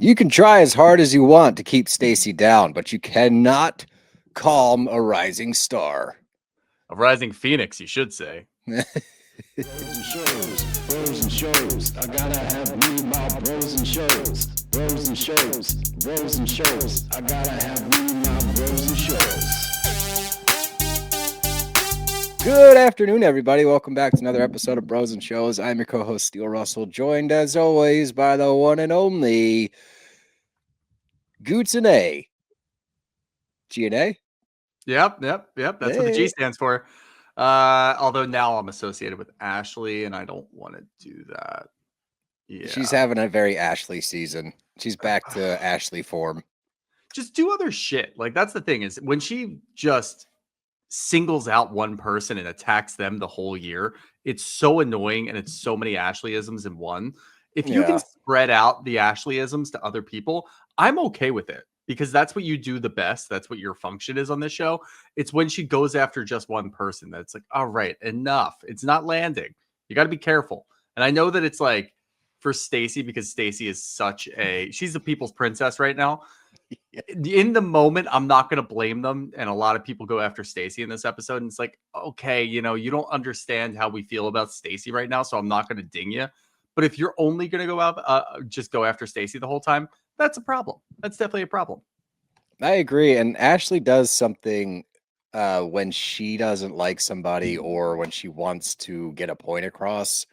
You can try as hard as you want to keep Stacey down, but you cannot calm a rising star. A rising phoenix, you should say. Bros and shows, bros and shows. I gotta have me my bros and shows, bros and shows, bros and shows. I gotta have me my bros and shows. Good afternoon, everybody. Welcome back to another episode of Bros and Shows. I'm your co-host, Steele Russell, joined as always by the one and only Goots and A. G&A? Yep. That's what the G stands for. Although now I'm associated with Ashley, and I don't want to do that. Yeah. She's having a very Ashley season. She's back to Ashley form. Just do other shit. Like, that's the thing, is when she just singles out one person and attacks them the whole year, it's so annoying, and it's so many Ashleyisms in one. If you can spread out the Ashleyisms to other people, I'm okay with it, because that's what you do the best. That's what your function is on this show. It's when she goes after just one person that's like, all right, enough. It's not landing. You got to be careful. And I know that it's like for Stacey, because Stacey is she's the people's princess right now. In the moment, I'm not going to blame them. And a lot of people go after Stacey in this episode. And it's like, okay, you don't understand how we feel about Stacey right now, so I'm not going to ding you. But if you're only going to go out, just go after Stacey the whole time, that's a problem. That's definitely a problem. I agree. And Ashley does something when she doesn't like somebody or when she wants to get a point across.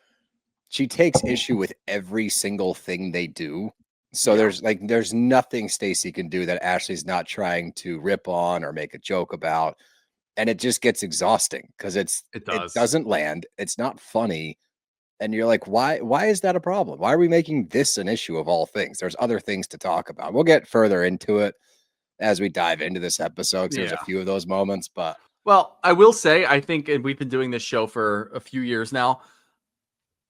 She takes issue with every single thing they do. So there's nothing Stacey can do that Ashley's not trying to rip on or make a joke about. And it just gets exhausting because it doesn't land. It's not funny. And you're like, why is that a problem? Why are we making this an issue of all things? There's other things to talk about. We'll get further into it as we dive into this episode. There's a few of those moments, but well, I will say, I think, and we've been doing this show for a few years now,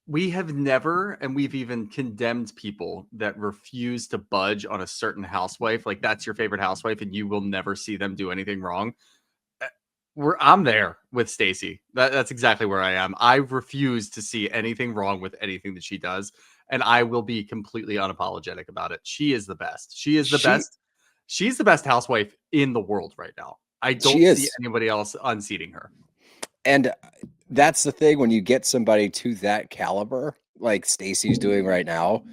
we have never, and we've even condemned people that refuse to budge on a certain housewife. Like, that's your favorite housewife, and you will never see them do anything wrong. I'm there with Stacey. That's exactly where I am. I refuse to see anything wrong with anything that she does, and I will be completely unapologetic about it. She is the best. She is the best. She's the best housewife in the world right now. I don't see anybody else unseating her. And that's the thing, when you get somebody to that caliber, like Stacey's doing right now,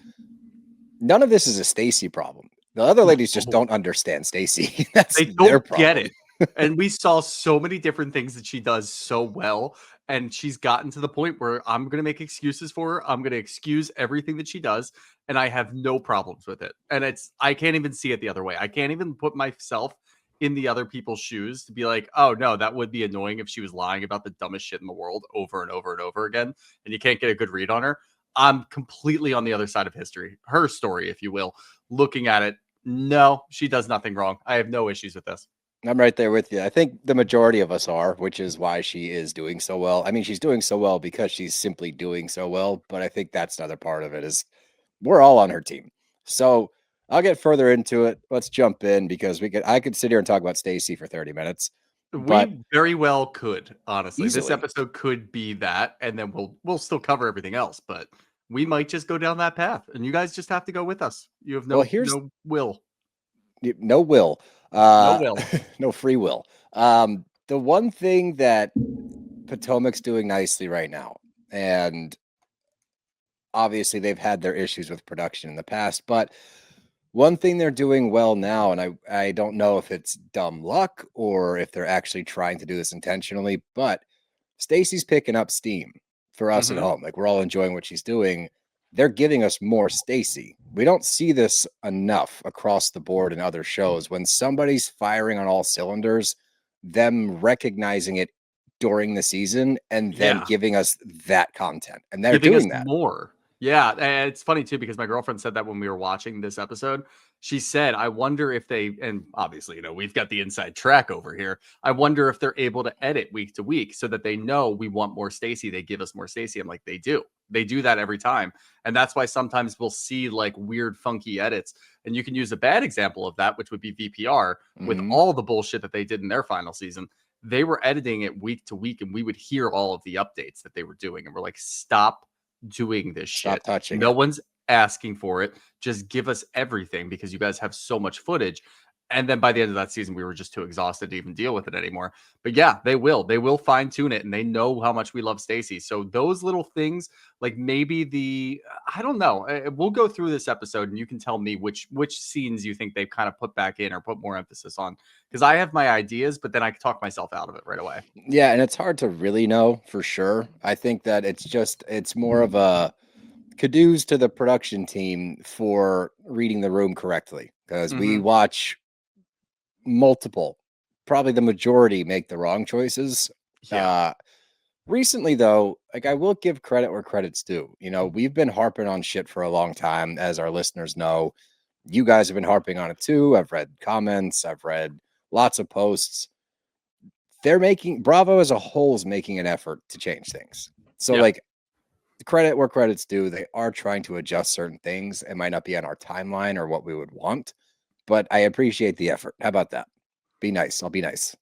none of this is a Stacey problem. The other ladies just don't understand Stacey. They don't get it. And we saw so many different things that she does so well. And she's gotten to the point where I'm going to make excuses for her. I'm going to excuse everything that she does. And I have no problems with it. And I can't even see it the other way. I can't even put myself in the other people's shoes to be like, oh no, that would be annoying if she was lying about the dumbest shit in the world over and over and over again, and you can't get a good read on her. I'm completely on the other side of history, her story, if you will, looking at it. No, she does nothing wrong. I have no issues with this. I'm right there with you. I think the majority of us are, which is why she is doing so well. I mean, she's doing so well because she's simply doing so well, but I think that's another part of it, is we're all on her team. So I'll get further into it. Let's jump in, because I could sit here and talk about Stacey for 30 minutes. We very well could, honestly. Easily. This episode could be that, and then we'll still cover everything else, but we might just go down that path, and you guys just have to go with us. You have no will. No will. No will. No free will. The one thing that Potomac's doing nicely right now, and obviously they've had their issues with production in the past, but one thing they're doing well now, and I don't know if it's dumb luck or if they're actually trying to do this intentionally, but Stacey's picking up steam for us at home. Like, we're all enjoying what she's doing. They're giving us more Stacey. We don't see this enough across the board in other shows. When somebody's firing on all cylinders, them recognizing it during the season and then giving us that content. And they're doing that more. Yeah, and it's funny too, because my girlfriend said that when we were watching this episode. She said, I wonder if and obviously, we've got the inside track over here. I wonder if they're able to edit week to week so that they know we want more Stacey. They give us more Stacey. I'm like, they do. They do that every time. And that's why sometimes we'll see like weird, funky edits. And you can use a bad example of that, which would be VPR, with all the bullshit that they did in their final season. They were editing it week to week, and we would hear all of the updates that they were doing. And we're like, stop doing this shit. Stop touching No one's asking for it. Just give us everything because you guys have so much footage. And then by the end of that season, we were just too exhausted to even deal with it anymore. But yeah, they will. They will fine tune it, and they know how much we love Stacey. So those little things, like maybe I don't know. We'll go through this episode, and you can tell me which scenes you think they've kind of put back in or put more emphasis on. Because I have my ideas, but then I talk myself out of it right away. Yeah, and it's hard to really know for sure. I think that it's more of a kudos to the production team for reading the room correctly, because we watch multiple, probably the majority make the wrong choices. Yeah. Recently though, like I will give credit where credit's due. We've been harping on shit for a long time, as our listeners know. You guys have been harping on it too. I've read comments, I've read lots of posts. Bravo as a whole is making an effort to change things. So like, credit where credit's due. They are trying to adjust certain things. It might not be on our timeline or what we would want, but I appreciate the effort. How about that? Be nice. I'll be nice.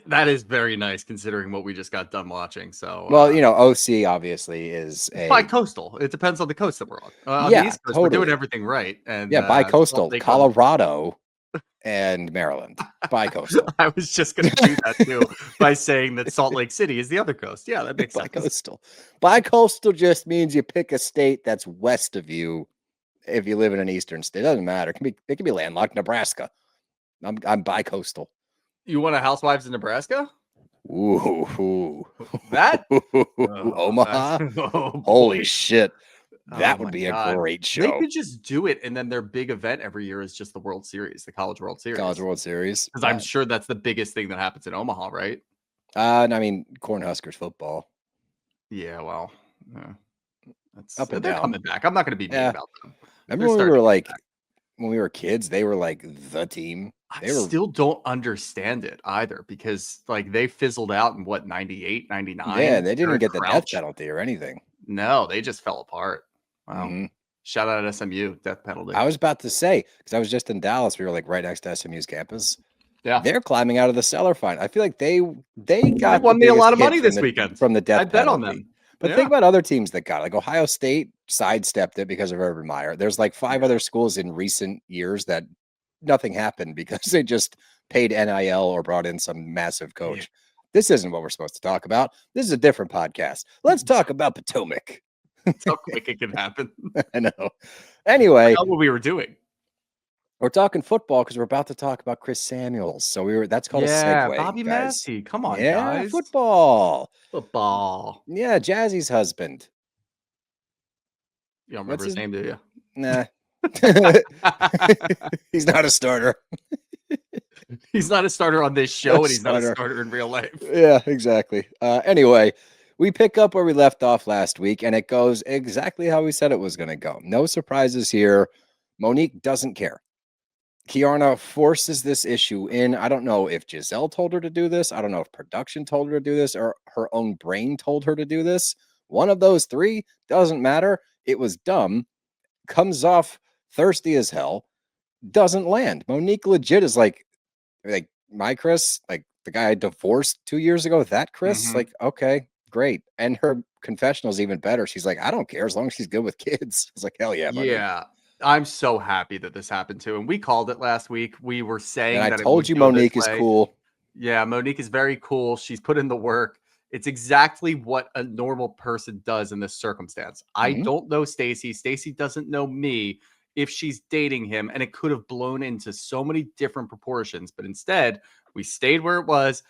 That is very nice considering what we just got done watching. So, Well, OC obviously is bi-coastal. It depends on the coast that we're on. On yeah, the East Coast, totally. we're doing everything right. And yeah, bi-coastal, Salt Lake Colorado and Maryland. Bi-coastal. I was just going to do that too by saying that Salt Lake City is the other coast. Yeah, that makes sense. Bi-coastal. Bi-coastal just means you pick a state that's west of you. If you live in an eastern state, it doesn't matter. It can be landlocked. Nebraska. I'm bi-coastal. You want a Housewives in Nebraska? Ooh. That Omaha. Oh, Holy shit. That Oh would my be God. a great They show. could just do it, and then their big event every year is just the World Series, the College World Series. College World Series. Because I'm sure that's the biggest thing that happens in Omaha, right? I mean, Cornhuskers football. Yeah, well, yeah. Up and They're down. coming back. I'm not going to be mean about them. Remember when we were kids, they were like the team. I still don't understand it either, because like they fizzled out in what, 98, 99? Yeah, they didn't Jared get the death Crouch? penalty or anything. No, they just fell apart. Wow. Mhm. Shout out SMU, death penalty. I was about to say, because I was just in Dallas, we were like right next to SMU's campus. Yeah. They're climbing out of the cellar fine. I feel like they got won the me a lot of biggest money hit this from weekend. from the death I bet on penalty. them. But Yeah. think about other teams that got it. Like Ohio State sidestepped it because of Urban Meyer. There's like 5 other schools in recent years that nothing happened because they just paid NIL or brought in some massive coach. Yeah. This isn't what we're supposed to talk about. This is a different podcast. Let's talk about Potomac. That's how quick it can happen. I know. Anyway, That's what we were doing. we're talking football because we're about to talk about Chris Samuels. So that's called a segue. Bobby guys. Massey. Come on, Yeah, guys. football. Football. Yeah, Jazzy's husband. You don't remember his name, do you? Nah. He's not a starter. He's not a starter on this show, and he's not a Starter. starter in real life. Yeah, exactly. Anyway, we pick up where we left off last week, and it goes exactly how we said it was going to go. No surprises here. Monique doesn't care. Kiarna forces this issue in. I don't know if Giselle told her to do this. I don't know if production told her to do this or her own brain told her to do this. One of those three, doesn't matter. It was dumb. Comes off thirsty as hell. Doesn't land. Monique legit is like my Chris, like the guy I divorced 2 years ago. That Chris, like, okay, great. And her confessional is even better. She's like, I don't care as long as she's good with kids. It's like, hell yeah, buddy. Yeah. I'm so happy that this happened too. And we called it last week. We were saying And that I told you Monique is cool. Yeah, Monique is very cool. She's put in the work. It's exactly what a normal person does in this circumstance. I don't know Stacey. Stacey doesn't know me if she's dating him, and it could have blown into so many different proportions. But instead, we stayed where it was.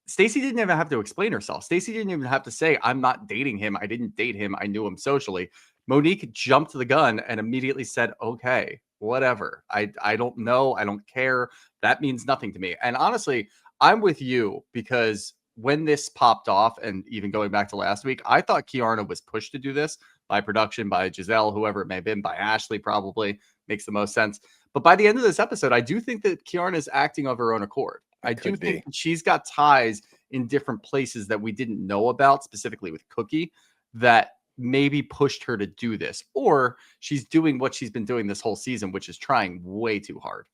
Stacey didn't even have to explain herself. Stacey didn't even have to say, I'm not dating him. I didn't date him. I knew him socially. Monique jumped the gun and immediately said, okay, whatever. I don't know. I don't care. That means nothing to me. And honestly, I'm with you, because when this popped off, and even going back to last week, I thought Kiarna was pushed to do this by production, by Giselle, whoever it may have been, by Ashley, probably makes the most sense. But by the end of this episode, I do think that Kiarna is acting of her own accord. I do think that she's got ties in different places that we didn't know about, specifically with Cookie, that maybe pushed her to do this, or she's doing what she's been doing this whole season, which is trying way too hard.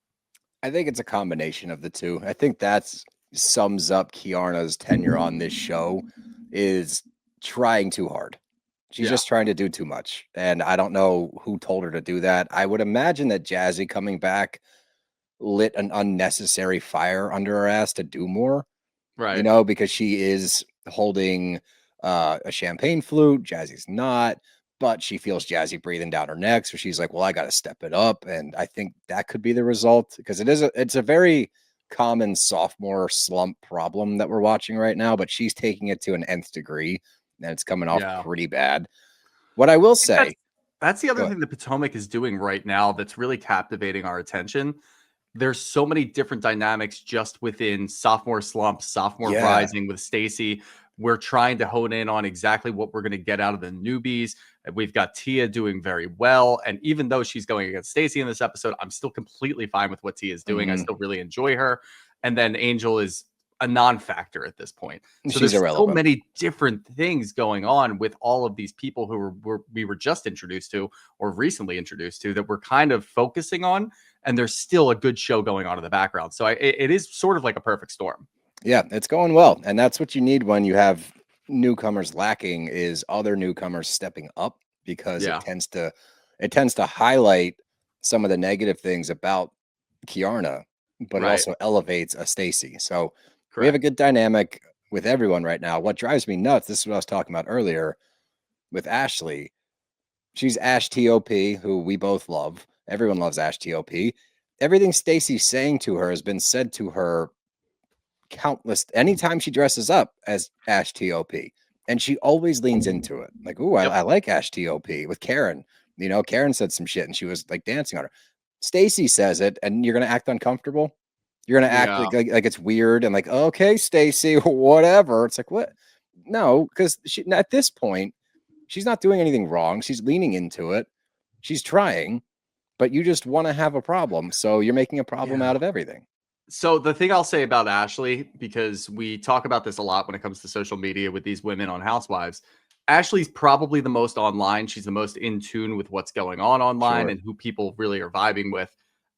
I think it's a combination of the two. I think that's sums up Kiarna's tenure on this show, is trying too hard. She's just trying to do too much. And I don't know who told her to do that. I would imagine that Jazzy coming back lit an unnecessary fire under her ass to do more, Right. because she is holding a champagne flute. Jazzy's not, but she feels Jazzy breathing down her neck. So she's like, well, I got to step it up. And I think that could be the result because it's a very common sophomore slump problem that we're watching right now, but she's taking it to an nth degree and it's coming off Yeah. pretty bad. What I will That's, say, that's the go other ahead. thing that Potomac is doing right now that's really captivating our attention. There's so many different dynamics just within sophomore slump, sophomore Yeah. rising with Stacey. We're trying to hone in on exactly what we're going to get out of the newbies. We've got Tia doing very well. And even though she's going against Stacey in this episode, I'm still completely fine with what Tia is doing. I Mhm. still really enjoy her. And then Angel is a non-factor at this point. So She's there's so irrelevant. many different things going on with all of these people who we were just introduced to or recently introduced to that we're kind of focusing on, and there's still a good show going on in the background. So it is sort of like a perfect storm. Yeah, it's going well. And that's what you need when you have newcomers lacking is other newcomers stepping up because Yeah, it tends to highlight some of the negative things about Kiarna, but it right. also elevates a Stacey. So we have a Correct. good dynamic with everyone right now. What drives me nuts, this is what I was talking about earlier with Ashley. She's Ash TOP, who we both love. Everyone loves Ash TOP. Everything Stacey's saying to her has been said to her countless anytime she dresses up as Ash TOP. And she always leans into it. Like, ooh, I Yep. like Ash TOP with Karen. Karen said some shit and she was like dancing on her. Stacey says it, and you're gonna act uncomfortable. You're gonna act Yeah. like it's weird and like, okay, Stacey, whatever. It's like, what? No, because she at this point, she's not doing anything wrong. She's leaning into it. She's trying, but you just want to have a problem. So you're making a problem Yeah. out of everything. So the thing I'll say about Ashley, because we talk about this a lot when it comes to social media with these women on Housewives, Ashley's probably the most online. She's the most in tune with what's going on online Sure. and who people really are vibing with.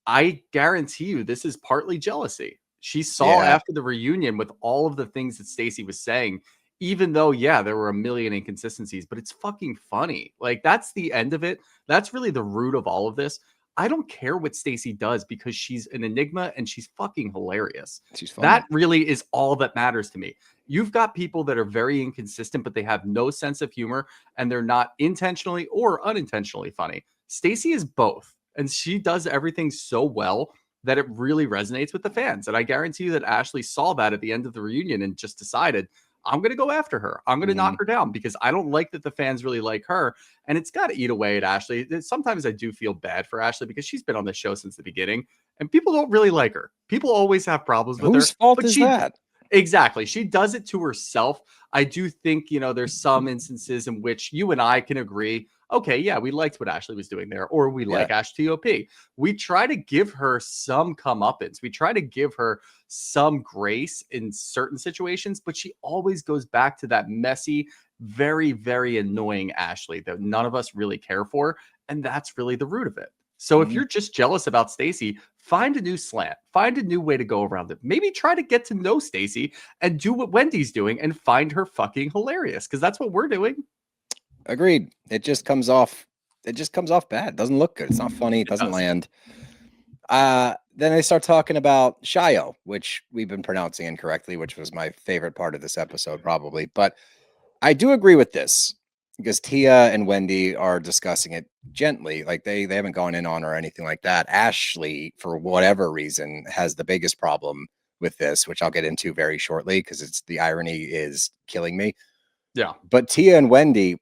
I guarantee you this is partly jealousy. She saw Yeah. after the reunion with all of the things that Stacey was saying, even though, yeah, there were a million inconsistencies, but it's fucking funny. Like, that's the end of it. That's really the root of all of this. I don't care what Stacey does because she's an enigma and she's fucking hilarious. She's That funny. really is all that matters to me. You've got people that are very inconsistent, but they have no sense of humor and they're not intentionally or unintentionally funny. Stacey is both, and she does everything so well that it really resonates with the fans. And I guarantee you that Ashley saw that at the end of the reunion and just decided, I'm going to go after her. I'm going to knock Mhm. her down because I don't like that the fans really like her. And it's got to eat away at Ashley. Sometimes I do feel bad for Ashley because she's been on this show since the beginning and people don't really like her. People always have problems with her, Whose fault but is she that? exactly. She does it to herself. I do think, there's some instances in which you and I can agree, okay, yeah, we liked what Ashley was doing there, or we Yeah. like Ash TOP. We try to give her some comeuppance. We try to give her some grace in certain situations, but she always goes back to that messy, very, very annoying Ashley that none of us really care for. And that's really the root of it. So if Mhm. you're just jealous about Stacey, find a new slant, find a new way to go around it. Maybe try to get to know Stacey and do what Wendy's doing and find her fucking hilarious because that's what we're doing. Agreed. It just comes off bad. It doesn't look good. It's not funny. It It doesn't does. land. Then they start talking about Shio, which we've been pronouncing incorrectly, which was my favorite part of this episode, probably. But I do agree with this because Tia and Wendy are discussing it gently. Like they haven't gone in on or anything like that. Ashley, for whatever reason, has the biggest problem with this, which I'll get into very shortly because it's the irony is killing me. Yeah. But Tia and Wendy,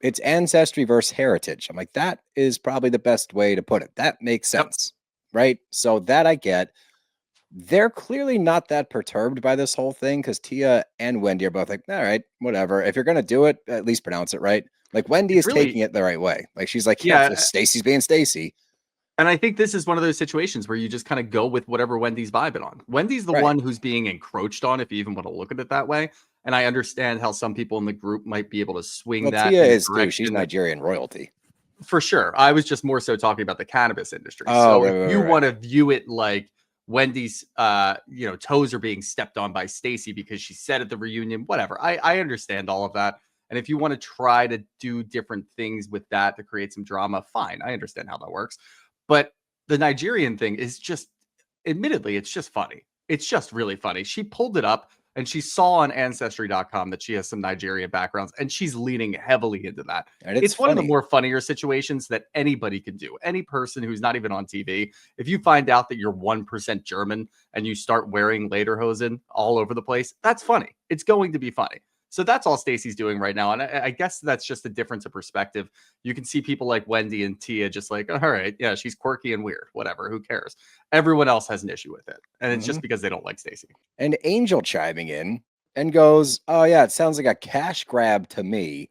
it's ancestry versus heritage. I'm like, that is probably the best way to put it. That makes Yep. sense. Right. So that I get. They're clearly not that perturbed by this whole thing because Tia and Wendy are both like, all right, whatever. If you're gonna do it, at least pronounce it right. Like Wendy It's is taking really, it the right way. Like she's like, yeah, yeah. Stacey's being Stacey. And I think this is one of those situations where you just kind of go with whatever Wendy's vibing on. Wendy's the Right. one who's being encroached on, if you even want to look at it that way. And I understand how some people in the group might be able to swing Well, that Tia in a is too. She's direction that, Nigerian royalty. for sure. I was just more so talking about the cannabis industry. Oh, So right, if right, you right, right. want to view it like Wendy's toes are being stepped on by Stacey because she said at the reunion, whatever. I understand all of that. And if you want to try to do different things with that to create some drama, fine. I understand how that works. But the Nigerian thing is just, admittedly, it's just funny. It's just really funny. She pulled it up and she saw on ancestry.com that she has some Nigerian backgrounds and she's leaning heavily into that. And It's one of the funny. more funnier situations that anybody can do. Any person who's not even on TV, if you find out that you're 1% German and you start wearing lederhosen all over the place, that's funny. It's going to be funny. So that's all Stacey's doing right now. And I guess that's just a difference of perspective. You can see people like Wendy and Tia just like, all right, yeah, she's quirky and weird, whatever, who cares? Everyone else has an issue with it. And it's just because they don't like Stacey. And Angel chiming in and goes, oh, yeah, it sounds like a cash grab to me.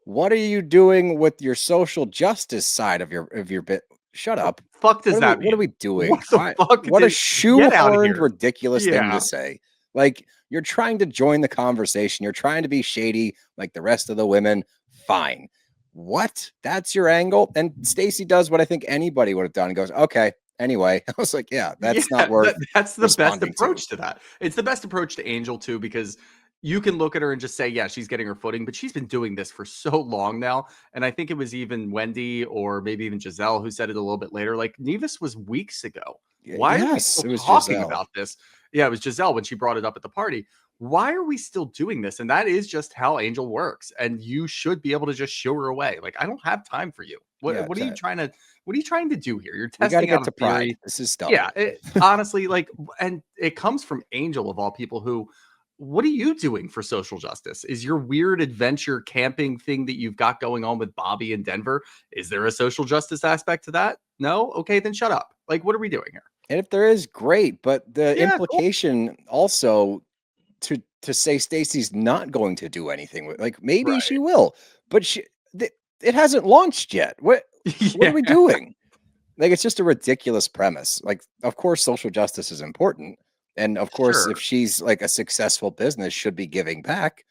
What are you doing with your social justice side of your bit? Shut up. Fuck does that mean? What are we doing? What the fuck? What a Get out of shoehorned, here. ridiculous thing to say. Like, you're trying to join the conversation. You're trying to be shady like the rest of the women. Fine. What? That's your angle? And Stacey does what I think anybody would have done and goes, okay, anyway. I was like, yeah, that's not worth that's the best responding approach to that. It's the best approach to Angel too, because you can look at her and just say, yeah, she's getting her footing, but she's been doing this for so long now. And I think it was even Wendy or maybe even Giselle who said it a little bit later. Like, Nevis was weeks ago. Why are we still talking about this? Yeah, it was Giselle when she brought it up at the party. Why are we still doing this? And that is just how Angel works. And you should be able to just show her away. Like, I don't have time for you. What are you trying to do here? You're testing out a theory. This is dumb. Yeah, honestly, like, and it comes from Angel of all people who, what are you doing for social justice? Is your weird adventure camping thing that you've got going on with Bobby in Denver, is there a social justice aspect to that? No? Okay, then shut up. Like, what are we doing here? And if there is, great. But the implication also to say Stacey's not going to do anything with, like, maybe she will, but it hasn't launched yet. What are we doing? Like, it's just a ridiculous premise. Like, of course, social justice is important. And of course, if she's like a successful business, should be giving back.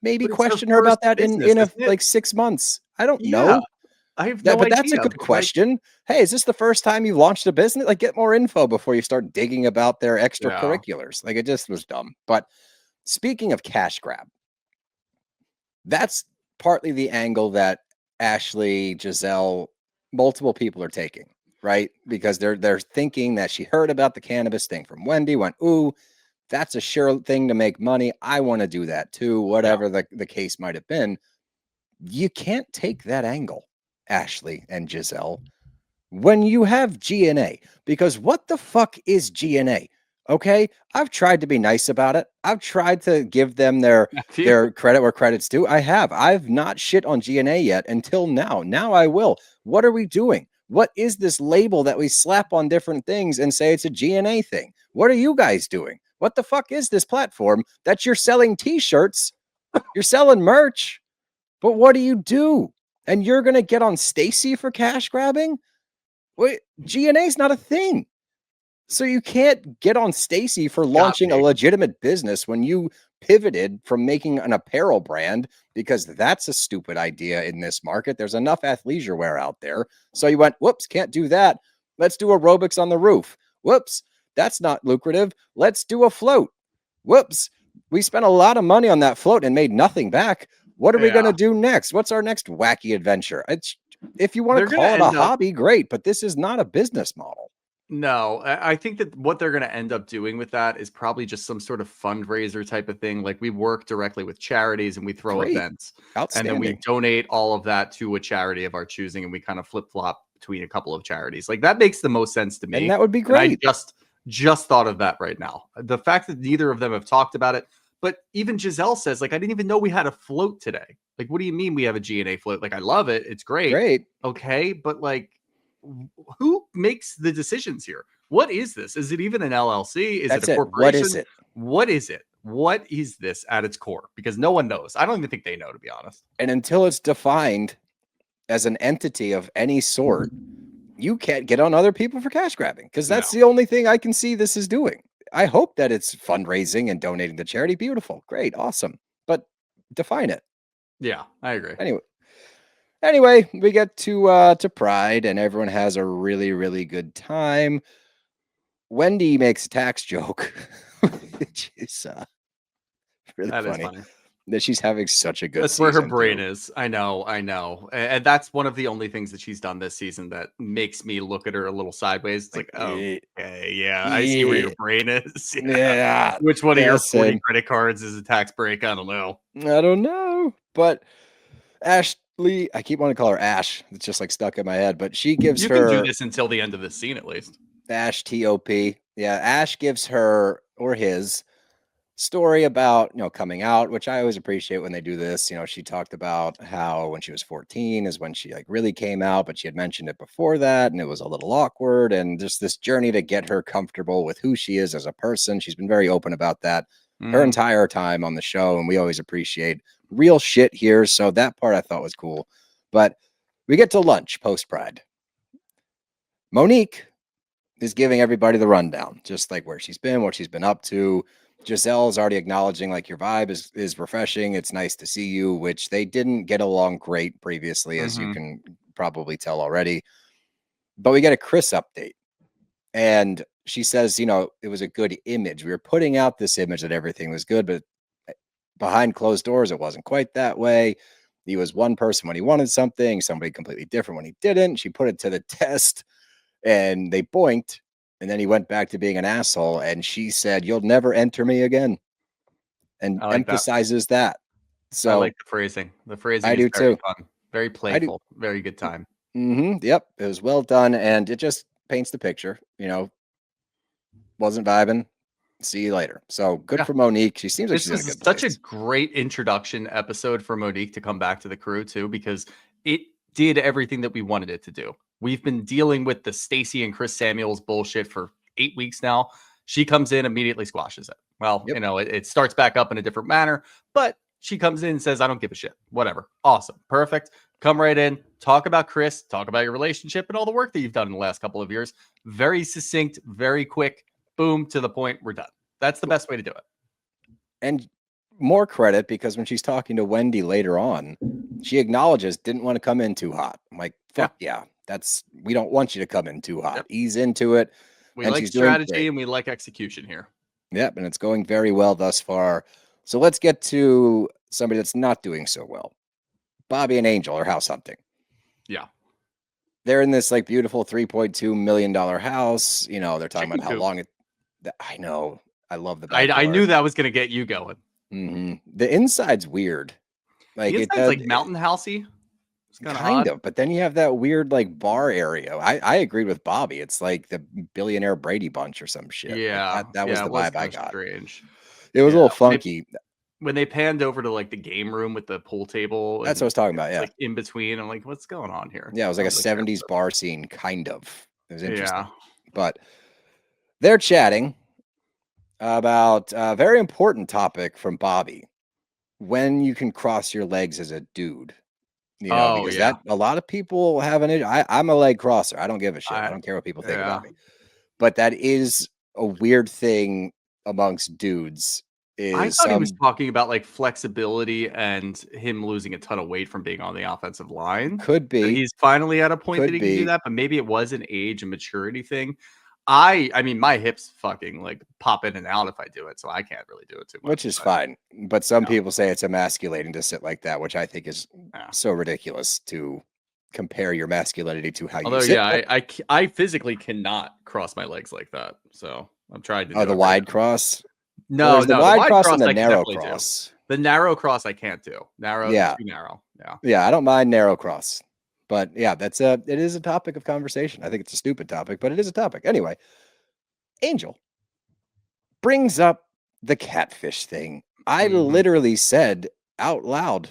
Maybe question her about that in like 6 months. I don't know. I have no idea. But that's a good question. Hey, is this the first time you launched a business? Like, get more info before you start digging about their extracurriculars. Like, it just was dumb. But speaking of cash grab, that's partly the angle that Ashley, Giselle, multiple people are taking, right? Because they're thinking that she heard about the cannabis thing from Wendy, went, ooh, that's a sure thing to make money. I want to do that too, whatever the case might have been. You can't take that angle, Ashley and Giselle, when you have GNA, because what the fuck is GNA? Okay, I've tried to be nice about it. I've tried to give them their credit where credit's due. I've not shit on GNA yet until now. Now I will. What are we doing? What is this label that we slap on different things and say it's a GNA thing? What are you guys doing? What the fuck is this platform that you're selling t-shirts? You're selling merch, but what do you do? And you're going to get on Stacey for cash grabbing? Wait, GNA is not a thing. So you can't get on Stacey for launching a legitimate business when you pivoted from making an apparel brand, because that's a stupid idea in this market. There's enough athleisure wear out there. So you went, whoops, can't do that. Let's do aerobics on the roof. Whoops, that's not lucrative. Let's do a float. Whoops, we spent a lot of money on that float and made nothing back. What are we going to do next? What's our next wacky adventure? If you want to call it a hobby, great, but this is not a business model. No, I think that what they're going to end up doing with that is probably just some sort of fundraiser type of thing. Like, we work directly with charities and we throw events, and then we donate all of that to a charity of our choosing, and we kind of flip flop between a couple of charities. Like, that makes the most sense to me. And that would be great. And I just thought of that right now. The fact that neither of them have talked about it, but even Giselle says, like, I didn't even know we had a float today. Like, what do you mean we have a GNA float? Like, I love it. It's great. Great. Okay. But like, who makes the decisions here? What is this? Is it even an LLC? Is it a corporation? What is it? What is it? What is this at its core? Because no one knows. I don't even think they know, to be honest. And until it's defined as an entity of any sort, you can't get on other people for cash grabbing, because that's the only thing I can see this is doing. I hope that it's fundraising and donating to charity. Beautiful. Great. Awesome. But define it. Yeah, I agree. Anyway, we get to Pride, and everyone has a really, really good time. Wendy makes a tax joke, which is really funny. that she's having such a good That's where her season, brain too. is. I know. And that's one of the only things that she's done this season that makes me look at her a little sideways. It's like, oh, Yeah, okay, yeah, I see where yeah, your brain is. Yeah. yeah, Which one of yeah, your 40 same. credit cards is a tax break? I don't know. I don't know, but Ashley, I keep wanting to call her Ash. It's just like stuck in my head, but she gives You can do her this until the end of the scene, at least. Ash TOP. Yeah, Ash gives her or his story about, coming out, which I always appreciate when they do this. She talked about how when she was 14 is when she like really came out, but she had mentioned it before that and it was a little awkward, and just this journey to get her comfortable with who she is as a person. She's been very open about that her Mhm. entire time on the show, and we always appreciate real shit here. So that part I thought was cool. But we get to lunch post Pride. Monique is giving everybody the rundown, just like where she's been, what she's been up to. Giselle's already acknowledging like your vibe is refreshing. It's nice to see you, which they didn't get along great previously, as you Mhm. can probably tell already. But we get a Chris update, and she says, it was a good image. We were putting out this image that everything was good, but behind closed doors, it wasn't quite that way. He was one person when he wanted something, somebody completely different when he didn't. She put it to the test and they boinked, and then he went back to being an asshole, and she said, "You'll never enter me again," and I like that. emphasizes that. I So like the phrasing. The phrasing I is do very too. fun, very I do. playful, very good time. Yep, it was well done, and it just paints the picture. Wasn't vibing. See you later. So good Yeah. for Monique. She seems like This she's in a was good such a place. great introduction episode for Monique to come back to the crew too, because it did everything that we wanted it to do. We've been dealing with the Stacey and Chris Samuels bullshit for 8 weeks now. She comes in, immediately squashes it. Well, Yep. it starts back up in a different manner, but she comes in and says, I don't give a shit. Whatever. Awesome. Perfect. Come right in. Talk about Chris. Talk about your relationship and all the work that you've done in the last couple of years. Very succinct, very quick. Boom, to the point. We're done. That's the best way to do it. And more credit, because when she's talking to Wendy later on, she acknowledges didn't want to come in too hot. I'm like, Yeah. fuck yeah. We don't want you to come in too hot. Yep. Ease into it. We And like she's doing strategy great. and we like execution here. Yep. And it's going very well thus far. So let's get to somebody that's not doing so well. Bobby and Angel are house hunting. Yeah. They're in this like beautiful $3.2 million house. They're talking Chicken about how coop. long I know. I love the I backyard. knew that was going to get you going. The inside's weird. The Like it inside's does. like mountain housey. It's kind of Kind odd. of, but then you have that weird like bar area. I agreed with Bobby. It's like the billionaire Brady Bunch or some shit. Like Yeah. that was Yeah. the It was vibe I kind of got. strange. It was a Yeah. little funky. When they panned over to like the game room with the pool table That's what I and was talking about. it's Yeah. like in between, I'm like, what's going on here? Yeah, it was I like a was like, here 70s for bar scene, kind of. It was this. interesting. Yeah. But they're chatting about a very important topic from Bobby. When you can cross your legs as a dude. Oh, Because yeah. that a lot of people have an issue. I'm a leg crosser. I don't give a shit. I don't care what people think Yeah. about me. But that is a weird thing amongst dudes. I Is thought he was some talking about like flexibility and him losing a ton of weight from being on the offensive line. could That be, he's finally at a point that could he can do be, that, but maybe it was an age and maturity thing. I mean, my hips fucking like pop in and out if I do it, so I can't really do it too which much. is But fine. But some yeah, people say it's emasculating to sit like that, which I think is yeah. so ridiculous to compare your masculinity to how you Although, sit. yeah, But I physically cannot cross my legs like that, so I'm trying to do the it right wide now. cross. Well, No, there's the no, the wide wide cross and cross the I can narrow definitely do. cross. The narrow cross I can't do. Yeah, Too narrow. Yeah. yeah, I don't mind narrow cross. But yeah, it is a topic of conversation. I think it's a stupid topic, but it is a topic. Anyway, Angel brings up the catfish thing. I Mhm. literally said out loud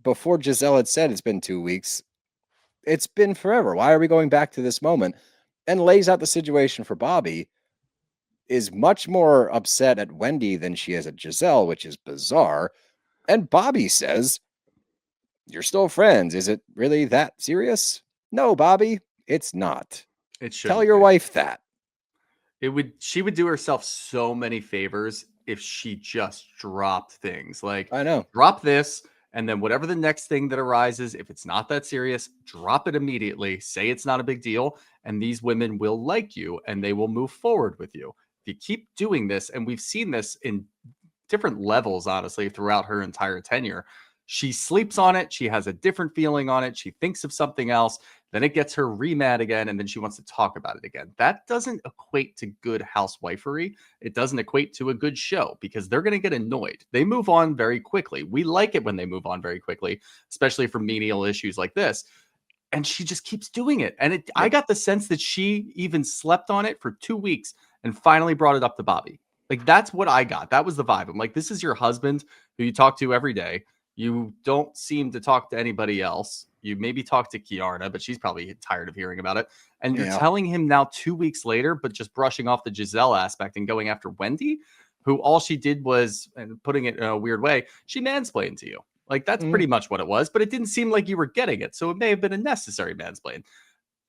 before Giselle had said it's been 2 weeks. It's been forever. Why are we going back to this moment? And lays out the situation for Bobby, is much more upset at Wendy than she is at Giselle, which is bizarre. And Bobby says, "You're still friends. Is it really that serious?" No, Bobby, it's not. It Tell shouldn't your be. wife that. She would do herself so many favors if she just dropped things. Like, I know. drop this, and then whatever the next thing that arises, if it's not that serious, drop it immediately. Say it's not a big deal, and these women will like you and they will move forward with you. If you keep doing this, and we've seen this in different levels, honestly, throughout her entire tenure. She sleeps on it. She has a different feeling on it. She thinks of something else. Then it gets her re-mad again, and then she wants to talk about it again. That doesn't equate to good housewifery. It doesn't equate to a good show because they're going to get annoyed. They move on very quickly. We like it when they move on very quickly, especially for menial issues like this. And she just keeps doing it. And I Yep. got the sense that she even slept on it for 2 weeks and finally brought it up to Bobby. Like, that's what I got. That was the vibe. I'm like, this is your husband who you talk to every day. You don't seem to talk to anybody else. You maybe talk to Kiarna, but she's probably tired of hearing about it. And you're Yeah. telling him now 2 weeks later, but just brushing off the Giselle aspect and going after Wendy, who all she did was, and putting it in a weird way, she mansplained to you. Like, that's pretty much what it was, but it didn't seem like you were getting it. So it may have been a necessary mansplain.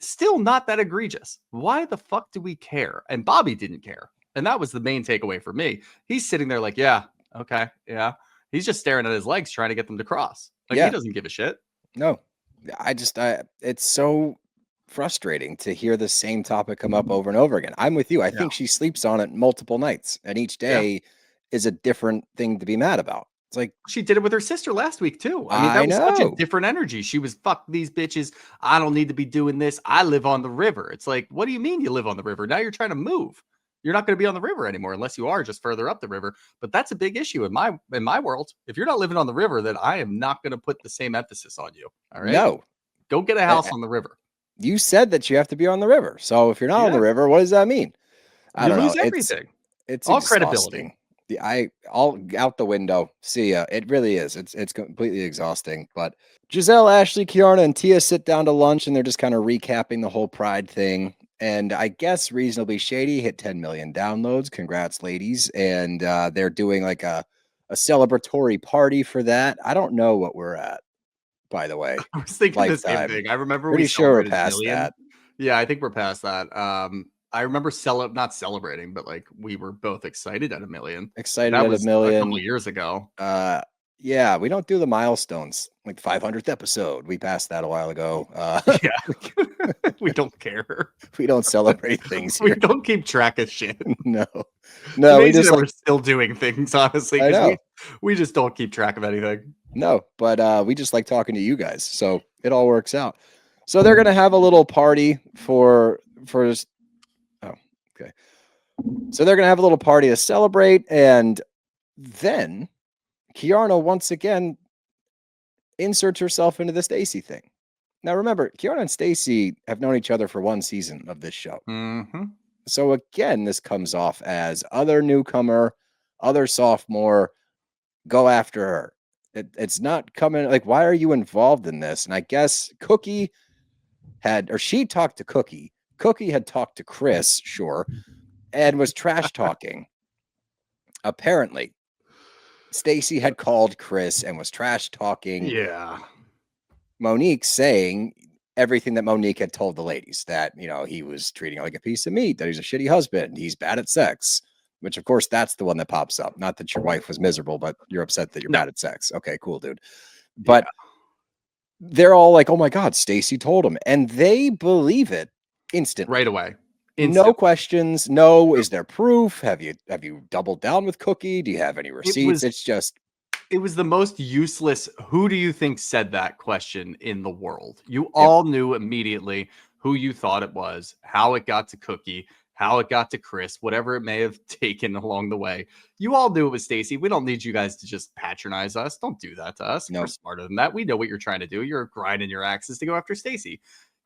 Still not that egregious. Why the fuck do we care? And Bobby didn't care. And that was the main takeaway for me. He's sitting there like, yeah, okay, yeah. He's just staring at his legs trying to get them to cross. Like, he Yeah. doesn't give a shit. No. It's so frustrating to hear the same topic come up over and over again. I'm with you. I Yeah. think she sleeps on it multiple nights, and each Yeah. day is a different thing to be mad about. It's like, She did it with her sister last week, too. I mean, I that was such a know. different energy. She was, fuck these bitches. I don't need to be doing this. I live on the river. It's like, what do you mean you live on the river? Now you're trying to move. You're not going to be on the river anymore unless you are just further up the river. But that's a big issue in my world. If you're not living on the river, then I am not going to put the same emphasis on you. All right. No. Go get a house on the river. You said that you have to be on the river. So if you're not on the Yeah. river, what does that mean? I You don't know. lose everything. It's All exhausting. credibility. I all out the window. See ya. It really is. It's completely exhausting. But Giselle, Ashley, Kiarna, and Tia sit down to lunch, and they're just kind of recapping the whole Pride thing. And I guess reasonably Shady hit 10 million downloads. Congrats, ladies! And they're doing like a celebratory party for that. I don't know what we're at, by the way. I was thinking the same Lifetime. thing. I remember Pretty we sure we're celebrated past million. that. Yeah, I think we're past that. I remember not celebrating, but like we were both excited at 1 million. Excited That at was a a couple million. of years ago. Yeah, we don't do the milestones like 500th episode. We passed that a while ago. Yeah. We don't care. We don't celebrate things We here. don't keep track of shit. No, It's no, we amazing just that like we're still doing things, honestly, I because know. we just don't keep track of anything. No, but we just like talking to you guys, so it all works out. So they're gonna have a little party for oh, okay. So they're gonna have a little party to celebrate, and then Kiarna once again inserts herself into the Stacey thing. Now remember, Kiarna and Stacey have known each other for one season of this show. Mm-hmm. So again, this comes off as other newcomer, other sophomore, go after her. It's not coming like, why are you involved in this? And I guess Cookie she talked to Cookie. Cookie had talked to Chris, sure, and was trash talking. Apparently, Stacey had called Chris and was trash talking. Yeah. Monique saying everything that Monique had told the ladies, that, he was treating her like a piece of meat, that he's a shitty husband, he's bad at sex, which of course that's the one that pops up. Not that your wife was miserable, but you're upset that you're bad at sex. Okay, cool, dude. But they're all like, oh my God, Stacey told him. And they believe it instantly. Right away. No questions. No, is there proof? Have you doubled down with Cookie? Do you have any receipts? It was the most useless, who do you think said that question in the world? You all knew immediately who you thought it was, how it got to Cookie, how it got to Chris, whatever it may have taken along the way. You all knew it was Stacey. We don't need you guys to just patronize us. Don't do that to us. No. We're smarter than that. We know what you're trying to do. You're grinding your axes to go after Stacey.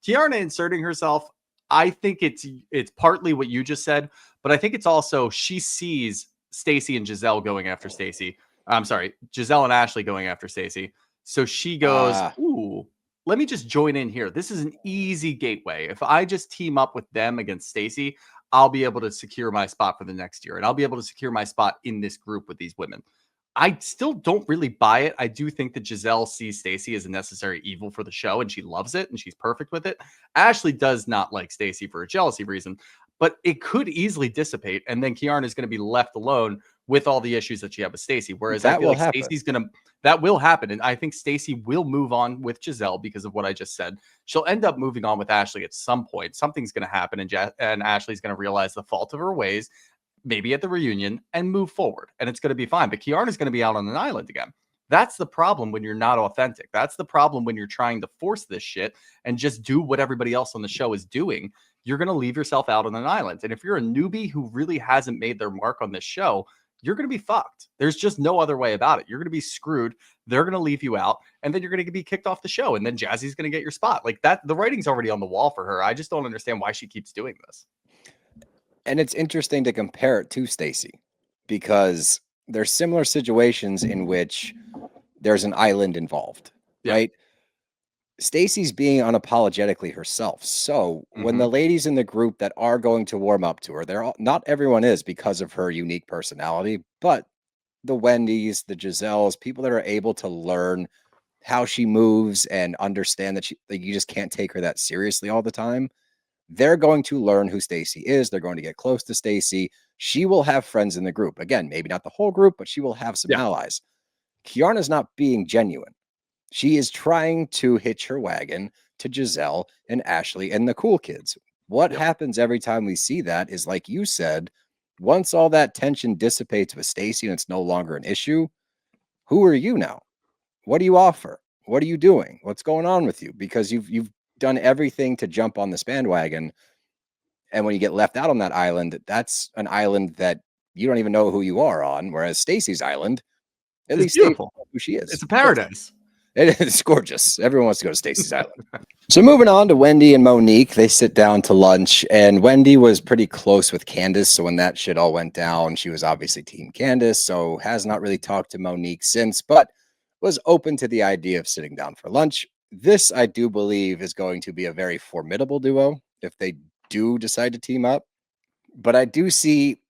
Kiarna inserting herself, I think it's partly what you just said, but I think it's also she sees Stacey and Giselle going after Stacey. I'm sorry, Giselle and Ashley going after Stacey. So she goes, ooh, let me just join in here. This is an easy gateway. If I just team up with them against Stacey, I'll be able to secure my spot for the next year. And I'll be able to secure my spot in this group with these women. I still don't really buy it. I do think that Giselle sees Stacey as a necessary evil for the show, and she loves it, and she's perfect with it. Ashley does not like Stacey for a jealousy reason, but it could easily dissipate, and then Kiarna is going to be left alone with all the issues that she had with Stacey. Whereas I feel like Stacey's that will happen, and I think Stacey will move on with Giselle because of what I just said. She'll end up moving on with Ashley at some point. Something's going to happen, and Ashley's going to realize the fault of her ways. maybe at the reunion, and move forward. And it's going to be fine. But Kiarna's going to be out on an island again. That's the problem when you're not authentic. That's the problem when you're trying to force this shit and just do what everybody else on the show is doing. You're going to leave yourself out on an island. And if you're a newbie who really hasn't made their mark on this show, you're going to be fucked. There's just no other way about it. You're going to be screwed. They're going to leave you out, and then you're going to be kicked off the show, and then Jazzy's going to get your spot. Like that, the writing's already on the wall for her. I just don't understand why she keeps doing this. And it's interesting to compare it to Stacey because there's similar situations in which there's an island involved, right? Stacey's being unapologetically herself. So when the ladies in the group that are going to warm up to her, they're all, not everyone is because of her unique personality, but the Wendy's, the Giselles, people that are able to learn how she moves and understand that you just can't take her that seriously all the time. They're going to learn who Stacey is. They're going to get close to Stacey. She will have friends in the group. Again, maybe not the whole group, but she will have some allies. Kiarna's not being genuine. She is trying to hitch her wagon to Giselle and Ashley and the cool kids. What happens every time we see that is, like you said, once all that tension dissipates with Stacey and it's no longer an issue, who are you now? What do you offer? What are you doing? What's going on with you? Because you've done everything to jump on this bandwagon. And when you get left out on that island, that's an island that you don't even know who you are on. Whereas Stacey's island, at least beautiful. Who she is. It's a paradise. It's gorgeous. Everyone wants to go to Stacey's island. So moving on to Wendy and Monique, they sit down to lunch, and Wendy was pretty close with Candace. So when that shit all went down, she was obviously Team Candace. So has not really talked to Monique since, but was open to the idea of sitting down for lunch. This, I do believe, is going to be a very formidable duo if they do decide to team up. But I do see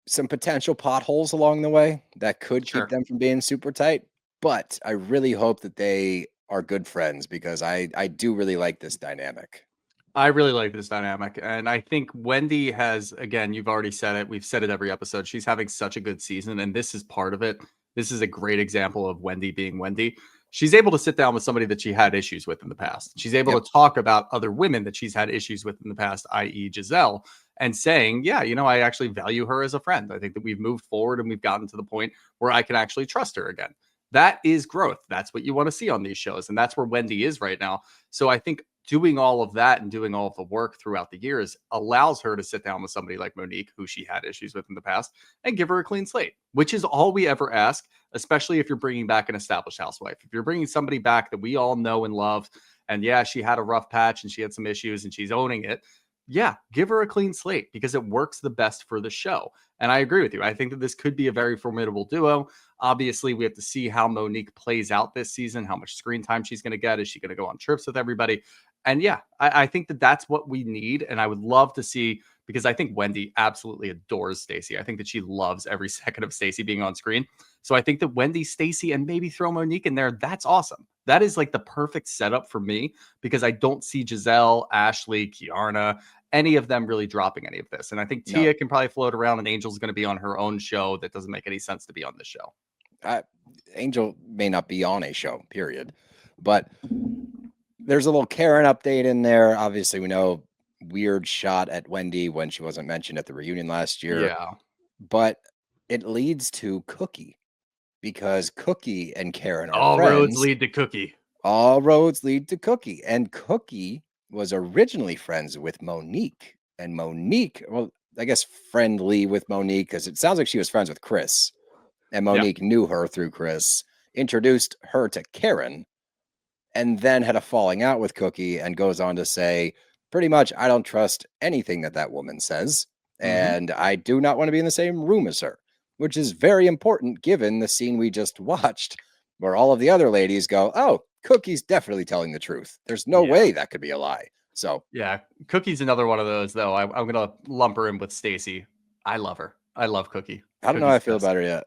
some potential potholes along the way that could keep them from being super tight. But I really hope that they are good friends because I do really like this dynamic. I really like this dynamic. And I think Wendy has, again, you've already said it. We've said it every episode. She's having such a good season, and this is part of it. This is a great example of Wendy being Wendy. She's able to sit down with somebody that she had issues with in the past. She's able to talk about other women that she's had issues with in the past, i.e. Giselle, and saying, yeah, you know, I actually value her as a friend. I think that we've moved forward and we've gotten to the point where I can actually trust her again. That is growth. That's what you want to see on these shows. And that's where Wendy is right now. So I think doing all of that and doing all of the work throughout the years allows her to sit down with somebody like Monique, who she had issues with in the past, and give her a clean slate, which is all we ever ask, especially if you're bringing back an established housewife. If you're bringing somebody back that we all know and love, and yeah, she had a rough patch and she had some issues and she's owning it. Yeah, give her a clean slate because it works the best for the show. And I agree with you. I think that this could be a very formidable duo. Obviously, we have to see how Monique plays out this season, how much screen time she's going to get. Is she going to go on trips with everybody? And yeah, I think that that's what we need. And I would love to see, because I think Wendy absolutely adores Stacey. I think that she loves every second of Stacey being on screen. So I think that Wendy, Stacey, and maybe throw Monique in there, that's awesome. That is like the perfect setup for me because I don't see Giselle, Ashley, Kiarna, any of them really dropping any of this. And I think Tia can probably float around, and Angel's going to be on her own show that doesn't make any sense to be on this show. Angel may not be on a show, period. But there's a little Karen update in there. Obviously, we know weird shot at Wendy when she wasn't mentioned at the reunion last year. Yeah. But it leads to Cookie because Cookie and Karen are all friends. Roads lead to Cookie. All roads lead to Cookie. And Cookie was originally friends with Monique. And Monique, well, I guess friendly with Monique because it sounds like she was friends with Chris. And Monique knew her through Chris, introduced her to Karen, and then had a falling out with Cookie and goes on to say, pretty much, I don't trust anything that woman says. And I do not want to be in the same room as her, which is very important given the scene we just watched where all of the other ladies go, oh, Cookie's definitely telling the truth. There's no way that could be a lie. So yeah, Cookie's another one of those, though. I'm going to lump her in with Stacey. I love her. I love Cookie. I don't know how I feel about her yet.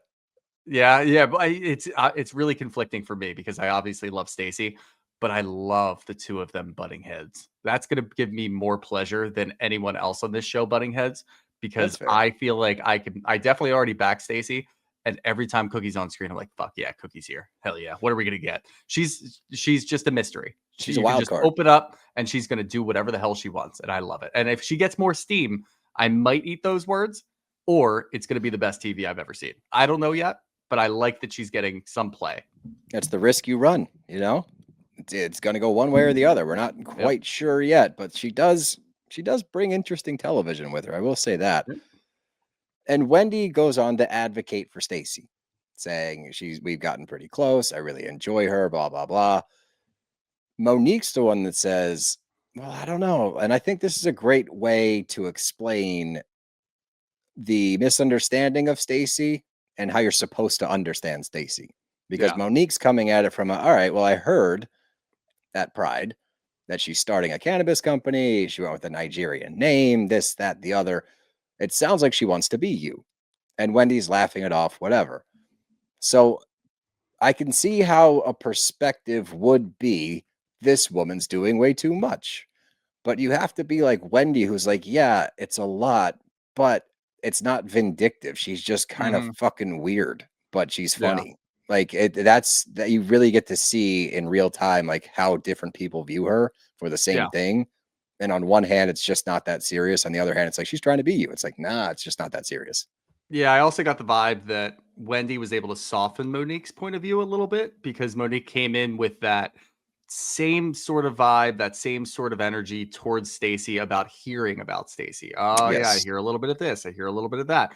Yeah, but it's really conflicting for me because I obviously love Stacey, but I love the two of them butting heads. That's going to give me more pleasure than anyone else on this show butting heads because I feel like I definitely already back Stacey, and every time Cookie's on screen, I'm like, fuck yeah, Cookie's here. Hell yeah. What are we going to get? She's just a mystery. She's a wild card. Open up and she's going to do whatever the hell she wants, and I love it. And if she gets more steam, I might eat those words. or it's going to be the best TV I've ever seen. I don't know yet, but I like that she's getting some play. That's the risk you run, you know? It's going to go one way or the other. We're not Yep. quite sure yet, but she does bring interesting television with her. I will say that. Yep. And Wendy goes on to advocate for Stacey, saying we've gotten pretty close. I really enjoy her, blah blah blah. Monique's the one that says, "Well, I don't know." And I think this is a great way to explain the misunderstanding of Stacey and how you're supposed to understand Stacey. Because Yeah. Monique's coming at it from all right, well, I heard at Pride that she's starting a cannabis company. She went with a Nigerian name, this, that, the other. It sounds like she wants to be you. And Wendy's laughing it off, whatever. So I can see how a perspective would be this woman's doing way too much. But you have to be like Wendy, who's like, yeah, it's a lot, but it's not vindictive. She's just kind of Mhm. fucking weird, but she's Yeah. funny. Like that's that you really get to see in real time, like how different people view her for the same Yeah. thing. And on one hand, it's just not that serious. On the other hand, it's like she's trying to be you. It's like, nah, it's just not that serious. Yeah, I also got the vibe that Wendy was able to soften Monique's point of view a little bit because Monique came in with that same sort of vibe, that same sort of energy towards Stacey about hearing about Stacey. Oh yeah, I Yes. hear a little bit of this, I hear a little bit of that.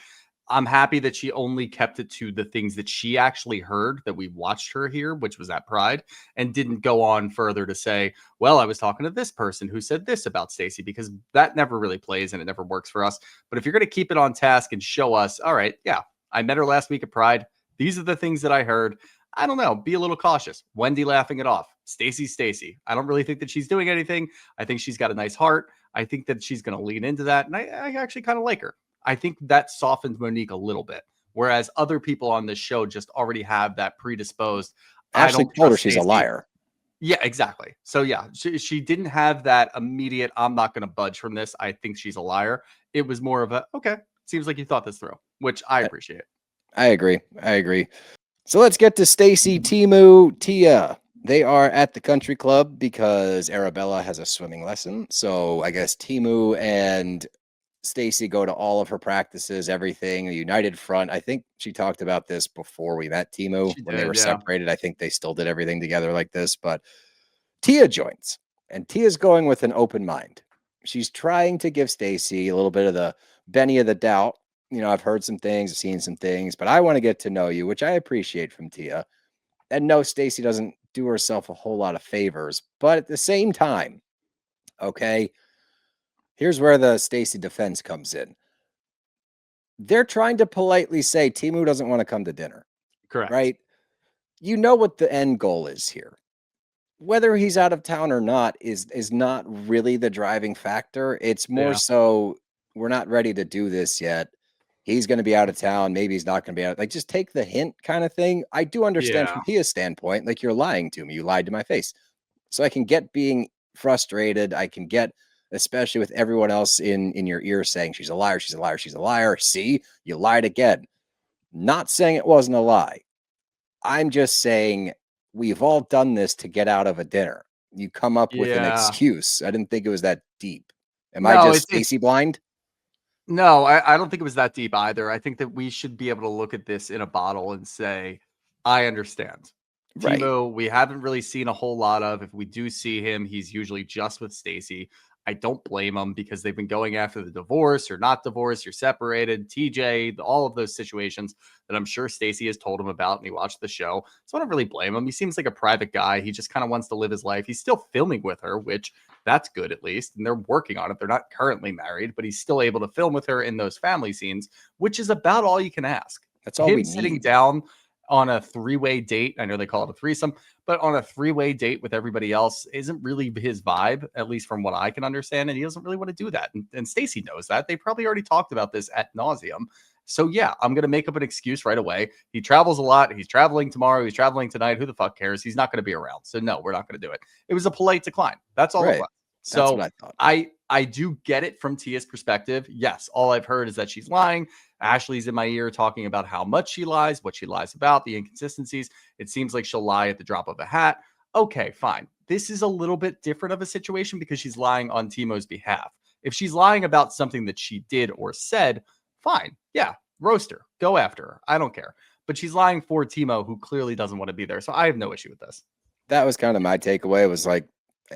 I'm happy that she only kept it to the things that she actually heard that we watched her hear, which was at Pride, and didn't go on further to say, well, I was talking to this person who said this about Stacey, because that never really plays and it never works for us. But if you're going to keep it on task and show us, all right, yeah, I met her last week at Pride. These are the things that I heard. I don't know. Be a little cautious. Wendy laughing it off. Stacey's Stacey. I don't really think that she's doing anything. I think she's got a nice heart. I think that she's going to lean into that. And I actually kind of like her. I think that softens Monique a little bit. Whereas other people on this show just already have that predisposed. I Ashley don't told her trust she's a Stacey. liar. Yeah, exactly. So yeah, she didn't have that immediate, I'm not going to budge from this. I think she's a liar. It was more of a, okay, seems like you thought this through, which I I, appreciate. I agree. I agree. So let's get to Stacey, Timu, Tia. They are at the country club because Arabella has a swimming lesson. So I guess Timu and Stacey go to all of her practices, everything, a united front. I think she talked about this before we met Timu She when they were did, yeah. separated. I think they still did everything together like this, but Tia joins, and Tia's going with an open mind. She's trying to give Stacey a little bit of the Benny of the doubt. You know, I've heard some things, I've seen some things, but I want to get to know you, which I appreciate from Tia. And no, Stacey doesn't do herself a whole lot of favors, but at the same time, okay, here's where the Stacey defense comes in. They're trying to politely say Timu doesn't want to come to dinner, Correct. right? You know what the end goal is here. Whether he's out of town or not is not really the driving factor. It's more Yeah. so we're not ready to do this yet. He's going to be out of town. Maybe he's not going to be out. Like, just take the hint kind of thing. I do understand Yeah. from Tia's standpoint, like you're lying to me. You lied to my face. So I can get being frustrated. I can get, especially with everyone else in your ear saying she's a liar, she's a liar, she's a liar. See, you lied again. Not saying it wasn't a lie. I'm just saying we've all done this to get out of a dinner. You come up with an Yeah. excuse. I didn't think it was that deep. Am I No, just it's Stacey blind? no, I don't think it was that deep either. I think that we should be able to look at this in a bottle and say, I understand. Right. Timo, we haven't really seen a whole lot of. If we do see him, he's usually just with Stacey. I don't blame him because they've been going after the divorce or not divorce, you're separated, TJ, all of those situations that I'm sure Stacey has told him about and he watched the show. So I don't really blame him. He seems like a private guy. He just kind of wants to live his life. He's still filming with her, which that's good at least. And they're working on it. They're not currently married, but he's still able to film with her in those family scenes, which is about all you can ask. That's all we Him sitting need. down on a three-way date, I know they call it a threesome, but on a three-way date with everybody else isn't really his vibe, at least from what I can understand. And he doesn't really want to do that. And Stacey knows that. They probably already talked about this at nauseum. So yeah, I'm gonna make up an excuse right away. He travels a lot. He's traveling tomorrow. He's traveling tonight. Who the fuck cares? He's not gonna be around. So no, we're not gonna do it. It was a polite decline. That's all it Right. was. That's what So I thought. I do get it from Tia's perspective. Yes, all I've heard is that she's lying. Ashley's in my ear talking about how much she lies, what she lies about, the inconsistencies. It seems like she'll lie at the drop of a hat. Okay, fine. This is a little bit different of a situation because she's lying on Timo's behalf. If she's lying about something that she did or said, fine. Yeah, roast her. Go after her. I don't care. But she's lying for Timo, who clearly doesn't want to be there. So I have no issue with this. That was kind of my takeaway. Was like,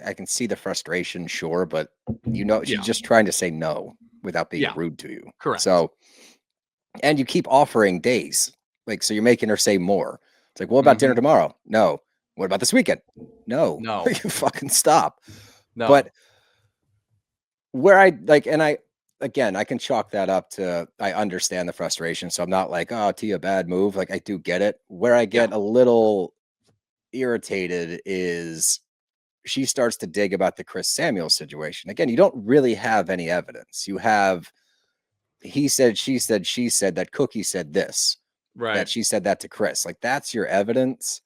I can see the frustration, sure, but she's Yeah. just trying to say no without being Yeah. rude to you. Correct. So, and you keep offering days, like, so you're making her say more. It's like, what about dinner tomorrow? No. What about this weekend? No. No. You fucking stop. No. But where I like, and I can chalk that up to, I understand the frustration. So I'm not like, oh, Tia, bad move. Like, I do get it. Where I get a little irritated is she starts to dig about the Chris Samuel situation. Again, you don't really have any evidence. You have he said, she said that Cookie said this, that right. she said that to Chris. Like, that's your evidence.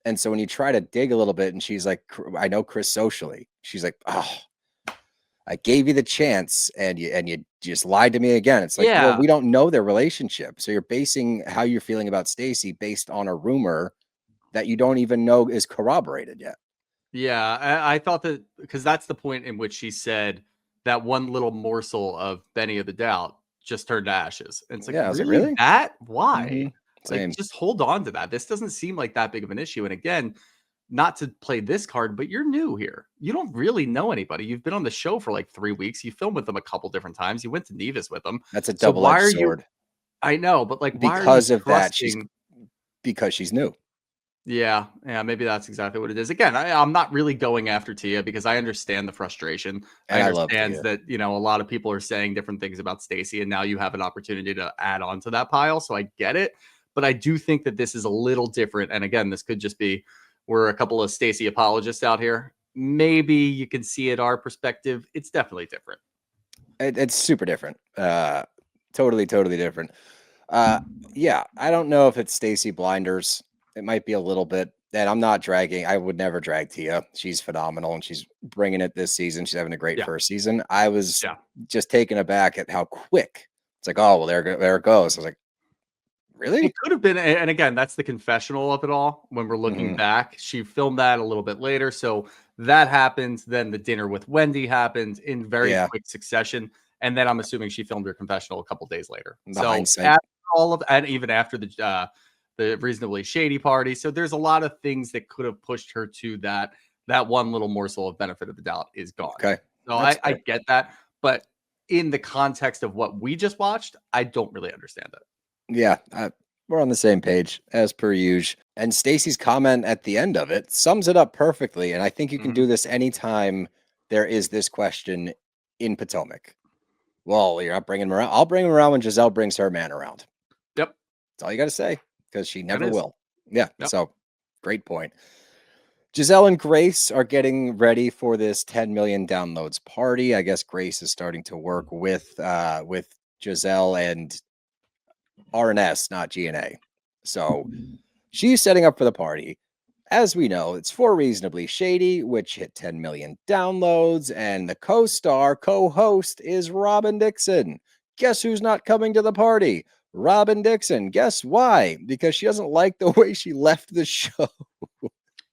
And so when you try to dig a little bit and she's like, I know Chris socially, she's like, oh, I gave you the chance and you just lied to me again. It's like, well, Yeah. we don't know their relationship. So you're basing how you're feeling about Stacey based on a rumor that you don't even know is corroborated yet. Yeah. I thought that because that's the point in which she said that one little morsel of Benny of the Doubt just turned to ashes. And it's like, Yeah, I was like, really? really? That? Why? Mhm. Same. Like, just hold on to that. This doesn't seem like that big of an issue. And again, not to play this card, but you're new here. You don't really know anybody. You've been on the show for like 3 weeks. You filmed with them a couple different times. You went to Nevis with them. That's a So why are double-edged you? sword. I know, but like, why are you Because of that, trusting? because she's new. Yeah, maybe that's exactly what it is. Again, I'm not really going after Tia because I understand the frustration. And I I love understand Tia. that, a lot of people are saying different things about Stacey, and now you have an opportunity to add on to that pile. So I get it. But I do think that this is a little different. And again, this could just be we're a couple of Stacey apologists out here. Maybe you can see it our perspective. It's definitely different. It's super different. Totally different. Yeah, I don't know if it's Stacey blinders. It might be a little bit. And I'm not dragging. I would never drag Tia. She's phenomenal and she's bringing it this season. She's having a great Yeah. first season. I was Yeah. just taken aback at how quick. It's like, oh well, there it goes. I was like, really? It could have been, and again, that's the confessional of it all. When we're looking back, she filmed that a little bit later. So that happened. Then the dinner with Wendy happened in very Yeah. quick succession. And then I'm assuming she filmed her confessional a couple days later. The So hindsight. after all of, and even after the reasonably shady party. So there's a lot of things that could have pushed her to that one little morsel of benefit of the doubt is gone. Okay. So I get that. But in the context of what we just watched, I don't really understand it. Yeah, we're on the same page as per usual. And Stacey's comment at the end of it sums it up perfectly. And I think you can do this anytime there is this question in Potomac. Well, you're not bringing him around. I'll bring him around when Giselle brings her man around. Yep. That's all you got to say because she never is. will. Yeah. Yep. So great point. Giselle and Grace are getting ready for this 10 million downloads party. I guess Grace is starting to work with Giselle and RNS, not GNA. So she's setting up for the party. As we know, it's for Reasonably Shady, which hit 10 million downloads, and the co-host is Robin Dixon. Guess who's not coming to the party? Robin Dixon. Guess why? Because she doesn't like the way she left the show.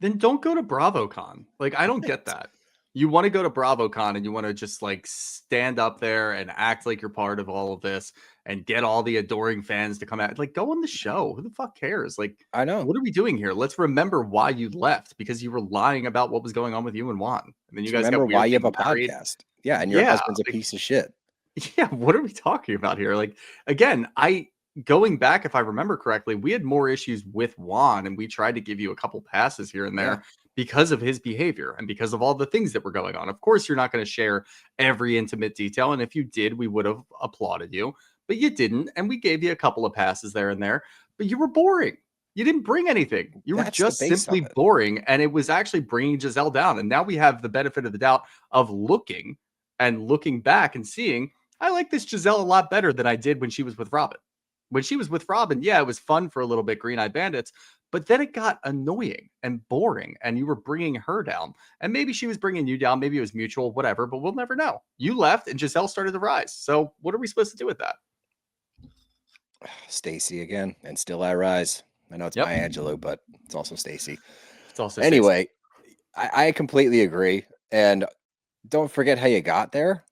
Then don't go to BravoCon. Like, I don't get that. You want to go to BravoCon and you want to just like stand up there and act like you're part of all of this and get all the adoring fans to come out. Like, go on the show. Who the fuck cares? Like, I know. What are we doing here? Let's remember why you left because you were lying about what was going on with you and Juan. And then you guys remember got why you have a married. podcast. Yeah, and your husband's a piece of shit. Yeah, what are we talking about here? Like, again, going back, if I remember correctly, we had more issues with Juan, and we tried to give you a couple passes here and there because of his behavior and because of all the things that were going on. Of course, you're not going to share every intimate detail, and if you did, we would have applauded you, but you didn't, and we gave you a couple of passes there and there, but you were boring. You didn't bring anything. You were just simply boring, and it was actually bringing Giselle down, and now we have the benefit of the doubt of looking back and seeing, I like this Giselle a lot better than I did when she was with Robin. When she was with Robin, yeah, it was fun for a little bit, Green Eye Bandits, but then it got annoying and boring, and you were bringing her down. And maybe she was bringing you down. Maybe it was mutual, whatever, but we'll never know. You left, and Giselle started to rise. So what are we supposed to do with that? Stacey again, and still I rise. I know it's Maya Angelou, but it's also Stacey. It's also anyway. I completely agree, and don't forget how you got there.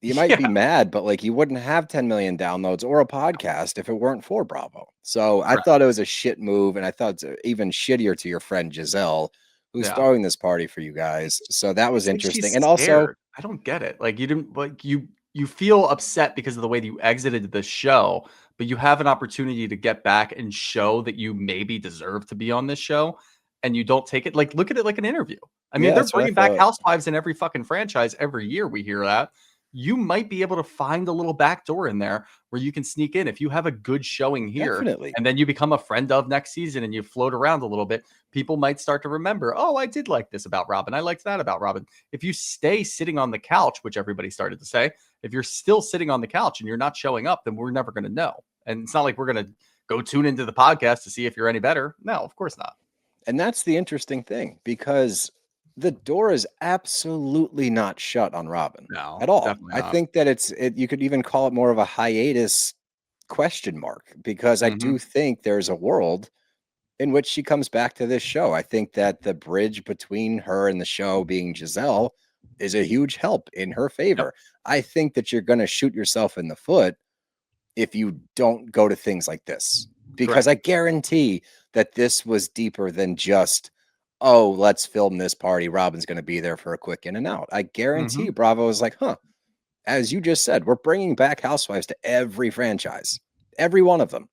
You might be Yeah, mad, but like you wouldn't have 10 million downloads or a podcast if it weren't for Bravo. So I correct. thought it was a shit move, and I thought it's even shittier to your friend Giselle, who's Yeah. throwing this party for you guys. So that was It's like interesting. she's And also, scared. I don't get it. Like you didn't like you feel upset because of the way that you exited the show, but you have an opportunity to get back and show that you maybe deserve to be on this show, and you don't take it. Like look at it like an interview. I mean, yeah, they're that's what I bringing back thought. housewives in every fucking franchise every year. We hear that. You might be able to find a little back door in there where you can sneak in if you have a good showing here, Definitely. and then you become a friend of next season and you float around a little bit. People might start to remember, oh, I did like this about Robin. I liked that about Robin. If you stay sitting on the couch, which everybody started to say, if you're still sitting on the couch and you're not showing up, then we're never going to know. And it's not like we're going to go tune into the podcast to see if you're any better. No, of course not. And that's the interesting thing because the door is absolutely not shut on Robin No, at all. definitely I not. think that you could even call it more of a hiatus question mark because I Hmm. do think there's a world in which she comes back to this show. I think that the bridge between her and the show being Giselle is a huge help in her Yep. favor. I think that you're going to shoot yourself in the foot if you don't go to things like this, because Correct. I guarantee that this was deeper than just, oh, let's film this party. Robin's going to be there for a quick in and out. I Hmm. guarantee Bravo was like, huh, as you just said, we're bringing back Housewives to every franchise, every one of them.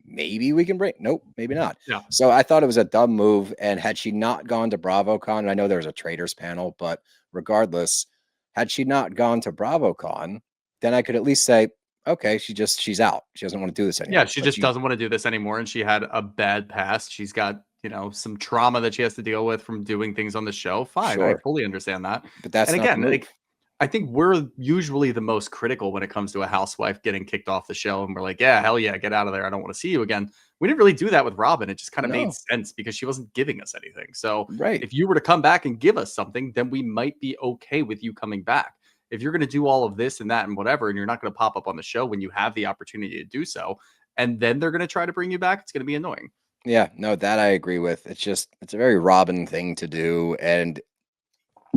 Maybe we can bring, nope, maybe not. Yeah. So I thought it was a dumb move. And had she not gone to BravoCon, and I know there was a traders panel, but regardless, had she not gone to BravoCon, then I could at least say, okay, she's out. She doesn't want to do this Yeah. anymore. She But just you doesn't want to do this anymore. And she had a bad past. She's got, some trauma that she has to deal with from doing things on the show. Fine. I sure, fully understand that. but that's And not the again, like, move. I think we're usually the most critical when it comes to a housewife getting kicked off the show. And we're like, yeah, hell yeah, get out of there. I don't want to see you again. We didn't really do that with Robin. It just kind of made No, sense because she wasn't giving us anything. So right. if you were to come back and give us something, then we might be okay with you coming back. If you're going to do all of this and that and whatever, and you're not going to pop up on the show when you have the opportunity to do so, and then they're going to try to bring you back, it's going to be annoying. Yeah, no, that I agree with. It's a very Robin thing to do. And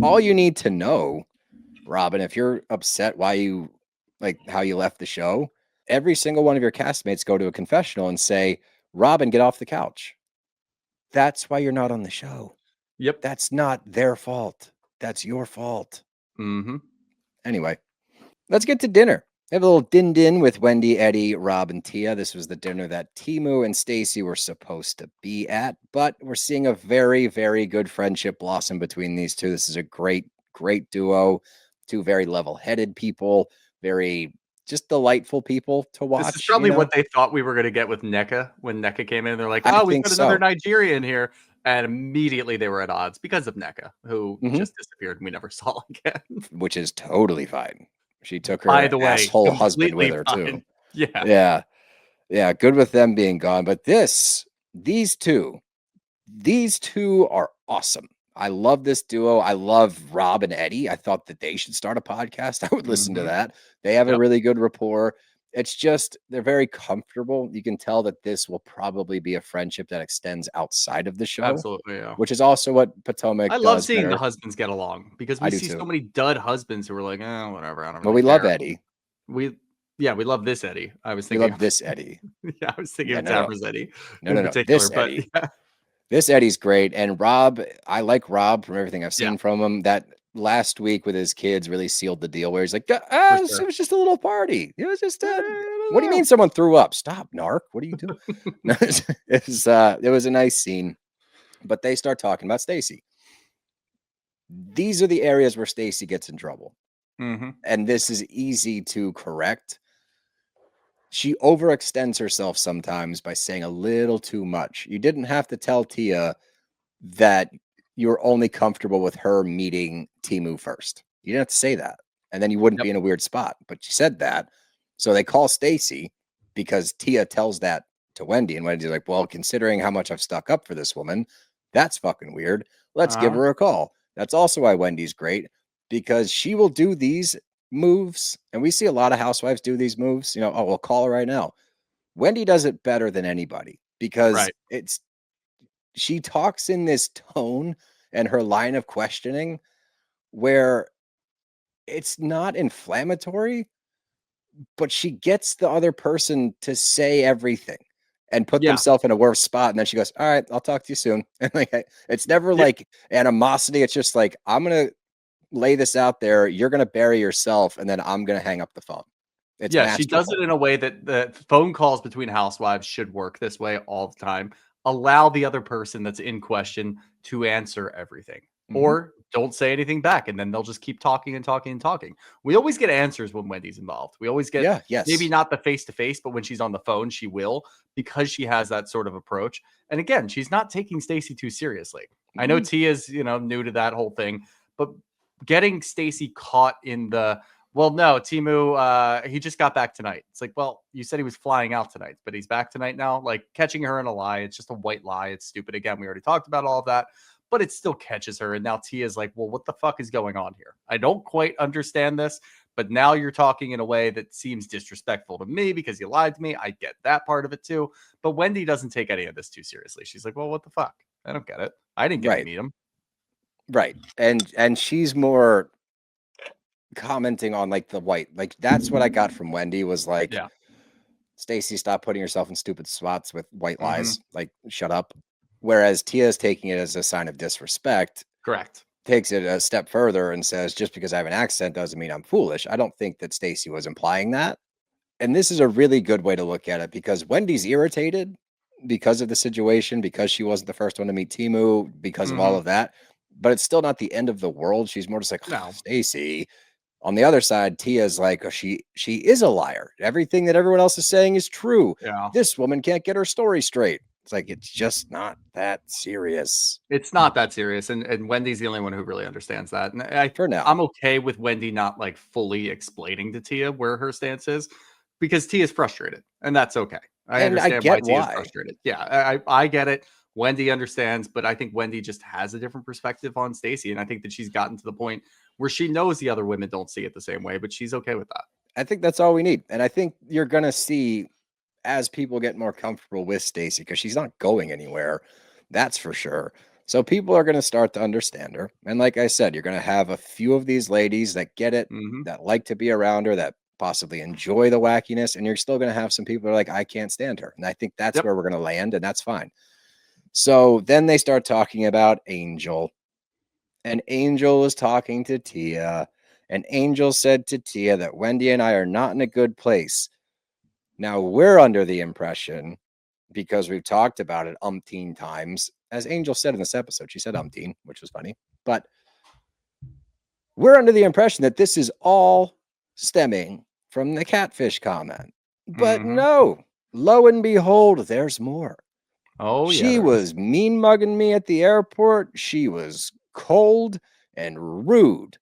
all you need to know, Robin, if you're upset why you like how you left the show, every single one of your castmates go to a confessional and say, Robin, get off the couch. That's why you're not on the show. Yep. That's not their fault. That's your fault. Hmm. Anyway, let's get to dinner. I have a little din with Wendy, Eddie, Rob, and Tia. This was the dinner that Timu and Stacey were supposed to be at, but we're seeing a very, very good friendship blossom between these two. This is a great, great duo. Two very level-headed people, very just delightful people to This is watch, probably what they thought we were going to get with NECA when NECA came in. They're like, I oh, we've think got another so. Nigerian here. And immediately they were at odds because of NECA, who Mhm. just disappeared and we never saw again. Which is totally fine. She took By her the way, asshole husband with completely her too. fine. Yeah. Yeah. Yeah, good with them being gone, but these two are awesome. I love this duo. I love Rob and Eddie. I thought that they should start a podcast. I would listen to Hmm. that. They have a Yep. really good rapport. It's just they're very comfortable. You can tell that this will probably be a friendship that extends outside of the show, Absolutely. Yeah. which is also what Potomac I love does seeing the better. husbands get along because I we do see so too. many dud husbands who are like, oh, whatever. I don't But really we love care. Eddie. We, yeah, we love this Eddie. I was We thinking love of, this Eddie. yeah, I was thinking Yeah, of no, no. Tamara's Eddie No, in no, no. particular, This but Eddie. yeah, This Eddie's great. And Rob, I like Rob from everything I've yeah, seen from him. That last week with his kids really sealed the deal where he's like, for it sure. was just a little party. It was just I what do you don't mean someone threw up? Stop, narc. What are you doing? No, it was a nice scene. But they start talking about Stacey. These are the areas where Stacey gets in trouble. know. Hmm. And this is easy to correct. She overextends herself sometimes by saying a little too much. You didn't have to tell Tia that you're only comfortable with her meeting Timu first. You didn't have to say that. And then you wouldn't Yep. be in a weird spot. But you said that. So they call Stacey because Tia tells that to Wendy. And Wendy's like, well, considering how much I've stuck up for this woman, that's fucking weird. Let's give Uh, her a call. That's also why Wendy's great because she will do these moves. And we see a lot of housewives do these moves. Oh, we'll call her right now. Wendy does it better than anybody because right. she talks in this tone and her line of questioning where it's not inflammatory, but she gets the other person to say everything and put Yeah. themselves in a worse spot. And then she goes, all right, I'll talk to you soon. And like, it's never Yeah. like animosity. It's just like, I'm going to lay this out there. You're going to bury yourself. And then I'm going to hang up the phone. It's Yeah, she does it masterful. in a way that the phone calls between housewives should work this way all the time. Allow the other person that's in question to answer everything, Mhm. or don't say anything back, and then they'll just keep talking and talking and talking. We always get answers when Wendy's involved. We always get, Yeah. maybe Yes. not the face to face, but when she's on the phone, she will, because she has that sort of approach. And again, she's not taking Stacey too seriously. I know Mhm. Tia's, new to that whole thing, but getting Stacey caught in the, well, no, Timu, he just got back tonight. It's like, well, you said he was flying out tonight, but he's back tonight now. Like, catching her in a lie, it's just a white lie. It's stupid. Again, we already talked about all of that, but it still catches her. And now Tia's like, well, what the fuck is going on here? I don't quite understand this, but now you're talking in a way that seems disrespectful to me because you lied to me. I get that part of it too. But Wendy doesn't take any of this too seriously. She's like, well, what the fuck? I don't get it. I didn't get to Right. meet him. Right. And she's more commenting on like the white, like that's what I got from Wendy was like, Yeah. Stacey, stop putting yourself in stupid spots with white Hmm. lies. Like, shut up. Whereas Tia is taking it as a sign of disrespect, Correct. takes it a step further and says, just because I have an accent doesn't mean I'm foolish. I don't think that Stacey was implying that. And this is a really good way to look at it because Wendy's irritated because of the situation, because she wasn't the first one to meet Timu, because of all Hmm. of that. But it's still not the end of the world. She's more just like, No. Stacey. On the other side, Tia's like, oh, she is a liar. Everything that everyone else is saying is true. Yeah. This woman can't get her story straight. It's like it's just not that serious It's not that serious, and Wendy's the only one who really understands that, and for now. I'm okay with Wendy not, like, fully explaining to Tia where her stance is, because Tia's frustrated, and that's okay. I And I understand why get Tia's why. frustrated. Yeah, I get it. Wendy understands, but I think Wendy just has a different perspective on Stacey, and I think that she's gotten to the point where she knows the other women don't see it the same way, but she's okay with that. I think that's all we need. And I think you're gonna see as people get more comfortable with Stacey, because she's not going anywhere. That's for sure. So people are gonna start to understand her. And like I said, you're gonna have a few of these ladies that get it, Mhm. that like to be around her, that possibly enjoy the wackiness, and you're still gonna have some people who are like, I can't stand her. And I think that's Yep. where we're gonna land, and that's fine. So then they start talking about Angel, and Angel was talking to Tia, and Angel said to Tia that Wendy and I are not in a good place. Now we're under the impression, because we've talked about it umpteen times, as Angel said in this episode, she said umpteen, which was funny, but we're under the impression that this is all stemming from the catfish comment. But Mhm. no, lo and behold, there's more. Oh, yeah, She there is. was mean mugging me at the airport. She was cold and rude.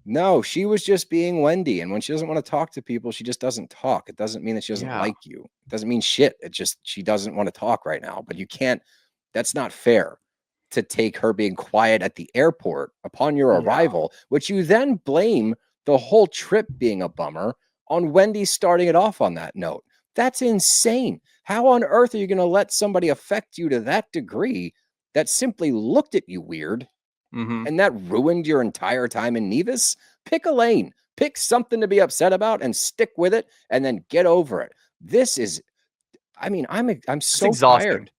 No, she was just being Wendy. And when she doesn't want to talk to people, she just doesn't talk. It doesn't mean that she doesn't Yeah. like you. It doesn't mean shit. It just, she doesn't want to talk right now. But you can't, that's not fair to take her being quiet at the airport upon your Yeah. arrival, which you then blame the whole trip being a bummer on Wendy starting it off on that note. That's insane. How on earth are you going to let somebody affect you to that degree that simply looked at you weird Mhm. and that ruined your entire time in Nevis? Pick a lane, pick something to be upset about and stick with it and then get over it. This is, I mean, I'm It's so exhausting. tired.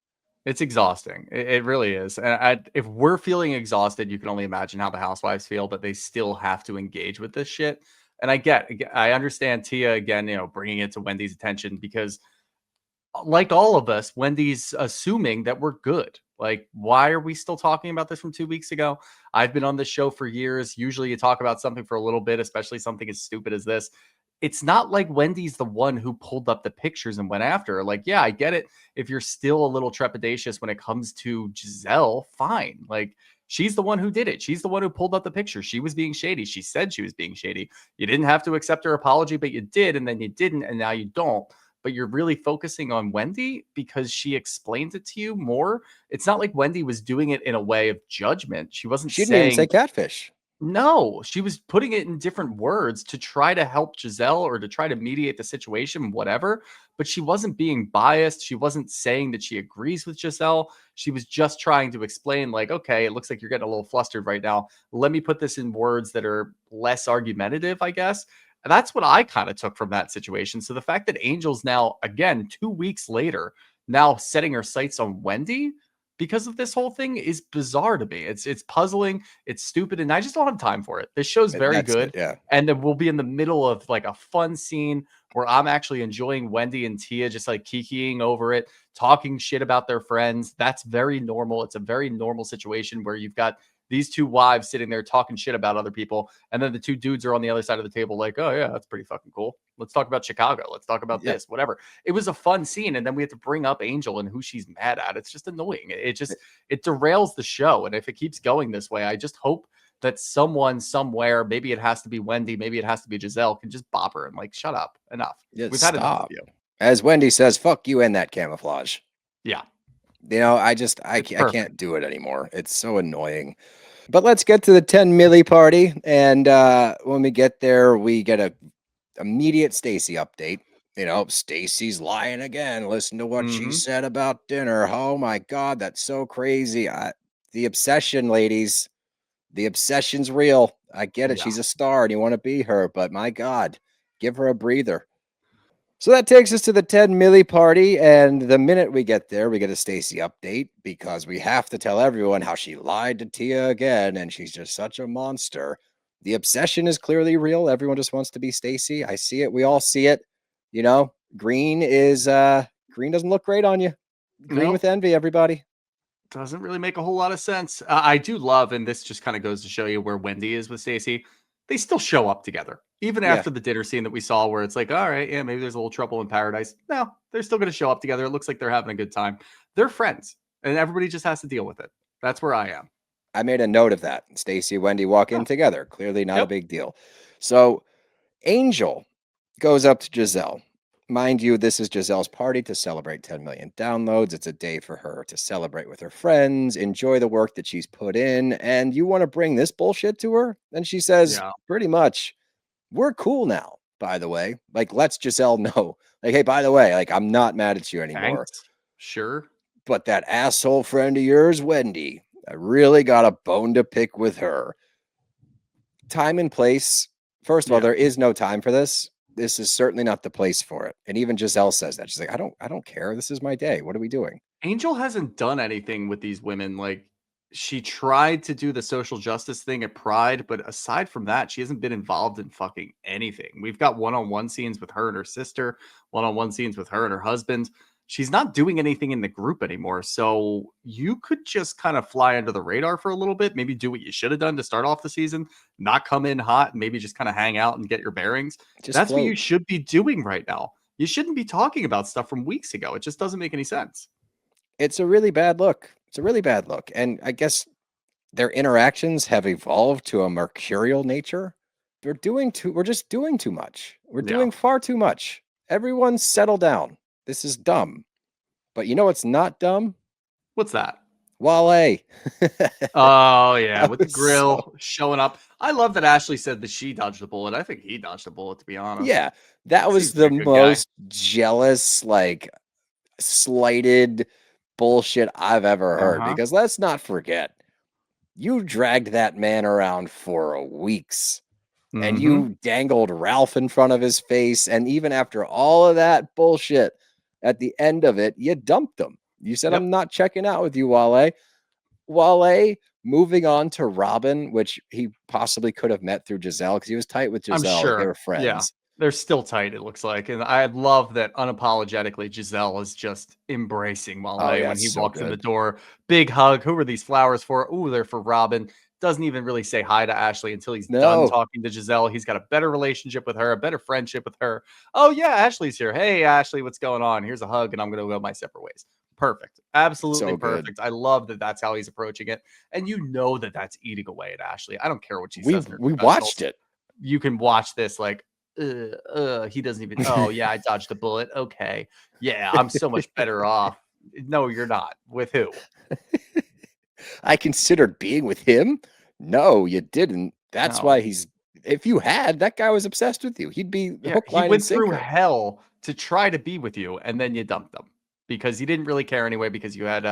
It's exhausting. It really is. And if we're feeling exhausted, you can only imagine how the housewives feel, but they still have to engage with this shit. And I understand Tia again, bringing it to Wendy's attention because, like all of us, Wendy's assuming that we're good. Like, why are we still talking about this from 2 weeks ago? I've been on this show for years. Usually, you talk about something for a little bit, especially something as stupid as this. It's not like Wendy's the one who pulled up the pictures and went after her. Like, yeah, I get it. If you're still a little trepidatious when it comes to Giselle, fine. Like, she's the one who did it. She's the one who pulled up the picture. She was being shady. She said she was being shady. You didn't have to accept her apology, but you did, and then you didn't, and now you don't. But you're really focusing on Wendy because she explains it to you more. It's not like Wendy was doing it in a way of judgment. She wasn't She didn't even say saying, catfish. No, she was putting it in different words to try to help Giselle or to try to mediate the situation, whatever. But she wasn't being biased. She wasn't saying that she agrees with Giselle. She was just trying to explain, like, okay, it looks like you're getting a little flustered right now. Let me put this in words that are less argumentative, I guess. And that's what I kind of took from that situation. So the fact that Angel's now, again, 2 weeks later, now setting her sights on Wendy because of this whole thing is bizarre to me. It's puzzling, it's stupid, and I just don't have time for it. This show's very That's it. good. Yeah. And then we'll be in the middle of like a fun scene where I'm actually enjoying Wendy and Tia just like kikiing over it, talking shit about their friends. That's very normal. It's a very normal situation where you've got these two wives sitting there talking shit about other people. And then the two dudes are on the other side of the table, like, oh, yeah, that's pretty fucking cool. Let's talk about Chicago. Let's talk about Yeah. this, whatever. It was a fun scene. And then we have to bring up Angel and who she's mad at. It's just annoying. It derails the show. And if it keeps going this way, I just hope that someone somewhere, maybe it has to be Wendy, maybe it has to be Giselle, can just bop her and like, shut up. Enough. Just We've had enough of stop. you. As Wendy says, fuck you and that camouflage. Yeah. I It's perfect. can't do it anymore. It's so annoying. But let's get to the 10 milli party. And when we get there, we get a immediate Stacey update. Stacey's lying again. Listen to what she Mm-hmm. said about dinner. Oh my God, that's so crazy. The obsession, ladies. The obsession's real. I get it. Yeah. She's a star and you want to be her, but my God, give her a breather. So that takes us to the 10 milli party. And the minute we get there, we get a Stacey update because we have to tell everyone how she lied to Tia again. And she's just such a monster. The obsession is clearly real. Everyone just wants to be Stacey. I see it. We all see it. Green doesn't look great on you. Green with Nope. envy, everybody. Doesn't really make a whole lot of sense. I do love, and this just kind of goes to show you where Wendy is with Stacey. They still show up together, even Yeah. after the dinner scene that we saw, where it's like, all right, yeah, maybe there's a little trouble in paradise. No, they're still going to show up together. It looks like they're having a good time. They're friends, and everybody just has to deal with it. That's where I am. I made a note of that. Stacey, Wendy walk in Yeah. together. Clearly not a Yep. big deal. So Angel goes up to Giselle. Mind you, this is Giselle's party to celebrate 10 million downloads. It's a day for her to celebrate with her friends, enjoy the work that she's put in, and you want to bring this bullshit to her? And she says, Yeah. pretty much, we're cool now, by the way. Like, let's Giselle know. Like, hey, by the way, like, I'm not mad at you anymore. Thanks. Sure. But that asshole friend of yours, Wendy, I really got a bone to pick with her. Time and place. First of all, Yeah. there is no time for this. This is certainly not the place for it. And even Giselle says that. She's like, I don't care. This is my day. What are we doing? Angel hasn't done anything with these women. Like, she tried to do the social justice thing at Pride, but aside from that, she hasn't been involved in fucking anything. We've got one-on-one scenes with her and her sister, one-on-one scenes with her and her husband. She's not doing anything in the group anymore. So you could just kind of fly under the radar for a little bit, maybe do what you should have done to start off the season, not come in hot, and maybe just kind of hang out and get your bearings. Just That's what float. you should be doing right now. You shouldn't be talking about stuff from weeks ago. It just doesn't make any sense. It's a really bad look. It's a really bad look. And I guess their interactions have evolved to a mercurial nature. We're just doing too much. We're Yeah. doing far too much. Everyone settle down. This is dumb. But you know what's not dumb? What's that? Wale. Oh, yeah, That with the was grill showing up. I love that Ashley said that she dodged the bullet. I think he dodged the bullet, to be honest. Yeah, that was Seems like the a good guy. most jealous, like, slighted bullshit I've ever heard. Uh-huh. Because let's not forget, you dragged that man around for weeks. And Mhm. you dangled Ralph in front of his face. And even after all of that bullshit, at the end of it, you dumped him. You said, Yep. I'm not checking out with you, Wale. Wale moving on to Robin, which he possibly could have met through Giselle because he was tight with I'm Giselle. Like, they sure. were Yeah. friends. They're still tight, it looks like. And I love that unapologetically Giselle is just embracing Wale Oh, yeah, when he so walks in the good. door. Big hug. Who are these flowers for? Ooh, they're for Robin. Doesn't even really say hi to Ashley until he's done No, talking to Giselle. He's got a better relationship with her, a better friendship with her. Oh, yeah, Ashley's here. Hey, Ashley, what's going on? Here's a hug, and I'm going to go my separate ways. Perfect. Absolutely so good. perfect. I love that that's how he's approaching it. And you know that that's eating away at Ashley. I don't care what she We says in her we confessionals. watched it. You can watch this like, he doesn't even. Oh yeah, I dodged a bullet. Okay, yeah, I'm so much better off. No, you're not. With who? I considered being with him. No, you didn't. That's No. why if you had, that guy was obsessed with you. He'd be Yeah, hook, he line, and went through sinker. hell to try to be with you, and then you dumped him because he didn't really care anyway because you had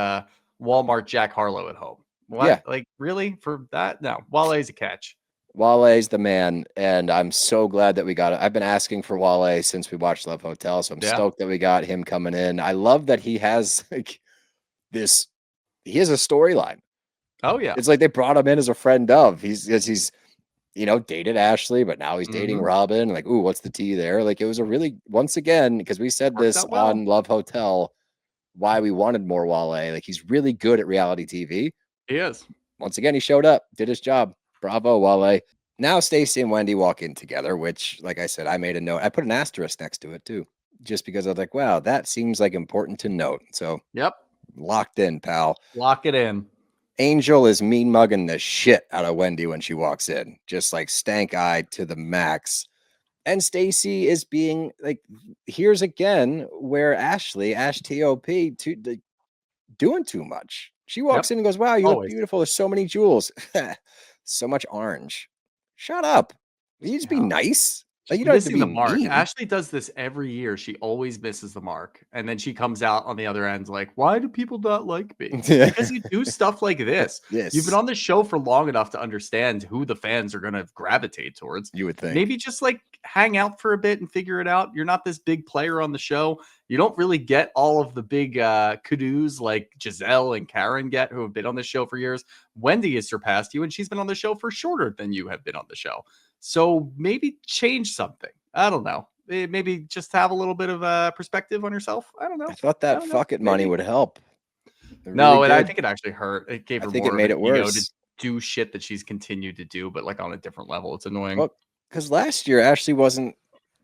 Walmart Jack Harlow at home. Yeah. What? Like, really? For that? No. Wale's a catch. Wale's the man, and I'm so glad that we got it. I've been asking for Wale since we watched Love Hotel, so I'm Yeah. stoked that we got him coming in. I love that he has like this. He has a storyline. Oh, yeah. It's like they brought him in as a friend of. He's dated Ashley, but now he's dating Mhm. Robin. Like, ooh, what's the tea there? Like, it was a really once again because we said Worked this out well. on Love Hotel. Why we wanted more Wale. Like, he's really good at reality TV. He is. Once again, he showed up, did his job. Bravo, Wale. Now Stacey and Wendy walk in together, which, like I said, I made a note. I put an asterisk next to it too, just because I was like, wow, that seems like important to note. So Yep. locked in, pal. Lock it in. Angel is mean mugging the shit out of Wendy when she walks in, just like stank eyed to the max. And Stacey is being like, here's again where Ash TOP, doing too much. She walks Yep. in and goes, wow, you look Always. beautiful. There's so many jewels. So much orange. Shut up. You just be Yeah. nice. Like, She's you don't have to missing be the mark. mean. Ashley does this every year. She always misses the mark. And then she comes out on the other end like, why do people not like me? Because you do stuff like this. You've been This, on the show for long enough to understand who the fans are going to gravitate towards. you would think. Maybe just like hang out for a bit and figure it out. You're not this big player on the show. You don't really get all of the big kudos like Giselle and Karen get who have been on the show for years. Wendy has surpassed you, and she's been on the show for shorter than you have been on the show. So maybe change something. I don't know. Maybe just have a little bit of perspective on yourself. I don't know. I thought I that don't know. fuck it money Maybe. would help. It really No, and I did. think it actually hurt. It gave I her think it more of made an it ego to worse. do shit that she's continued to do, but like on a different level. It's annoying. Well, because last year Ashley wasn't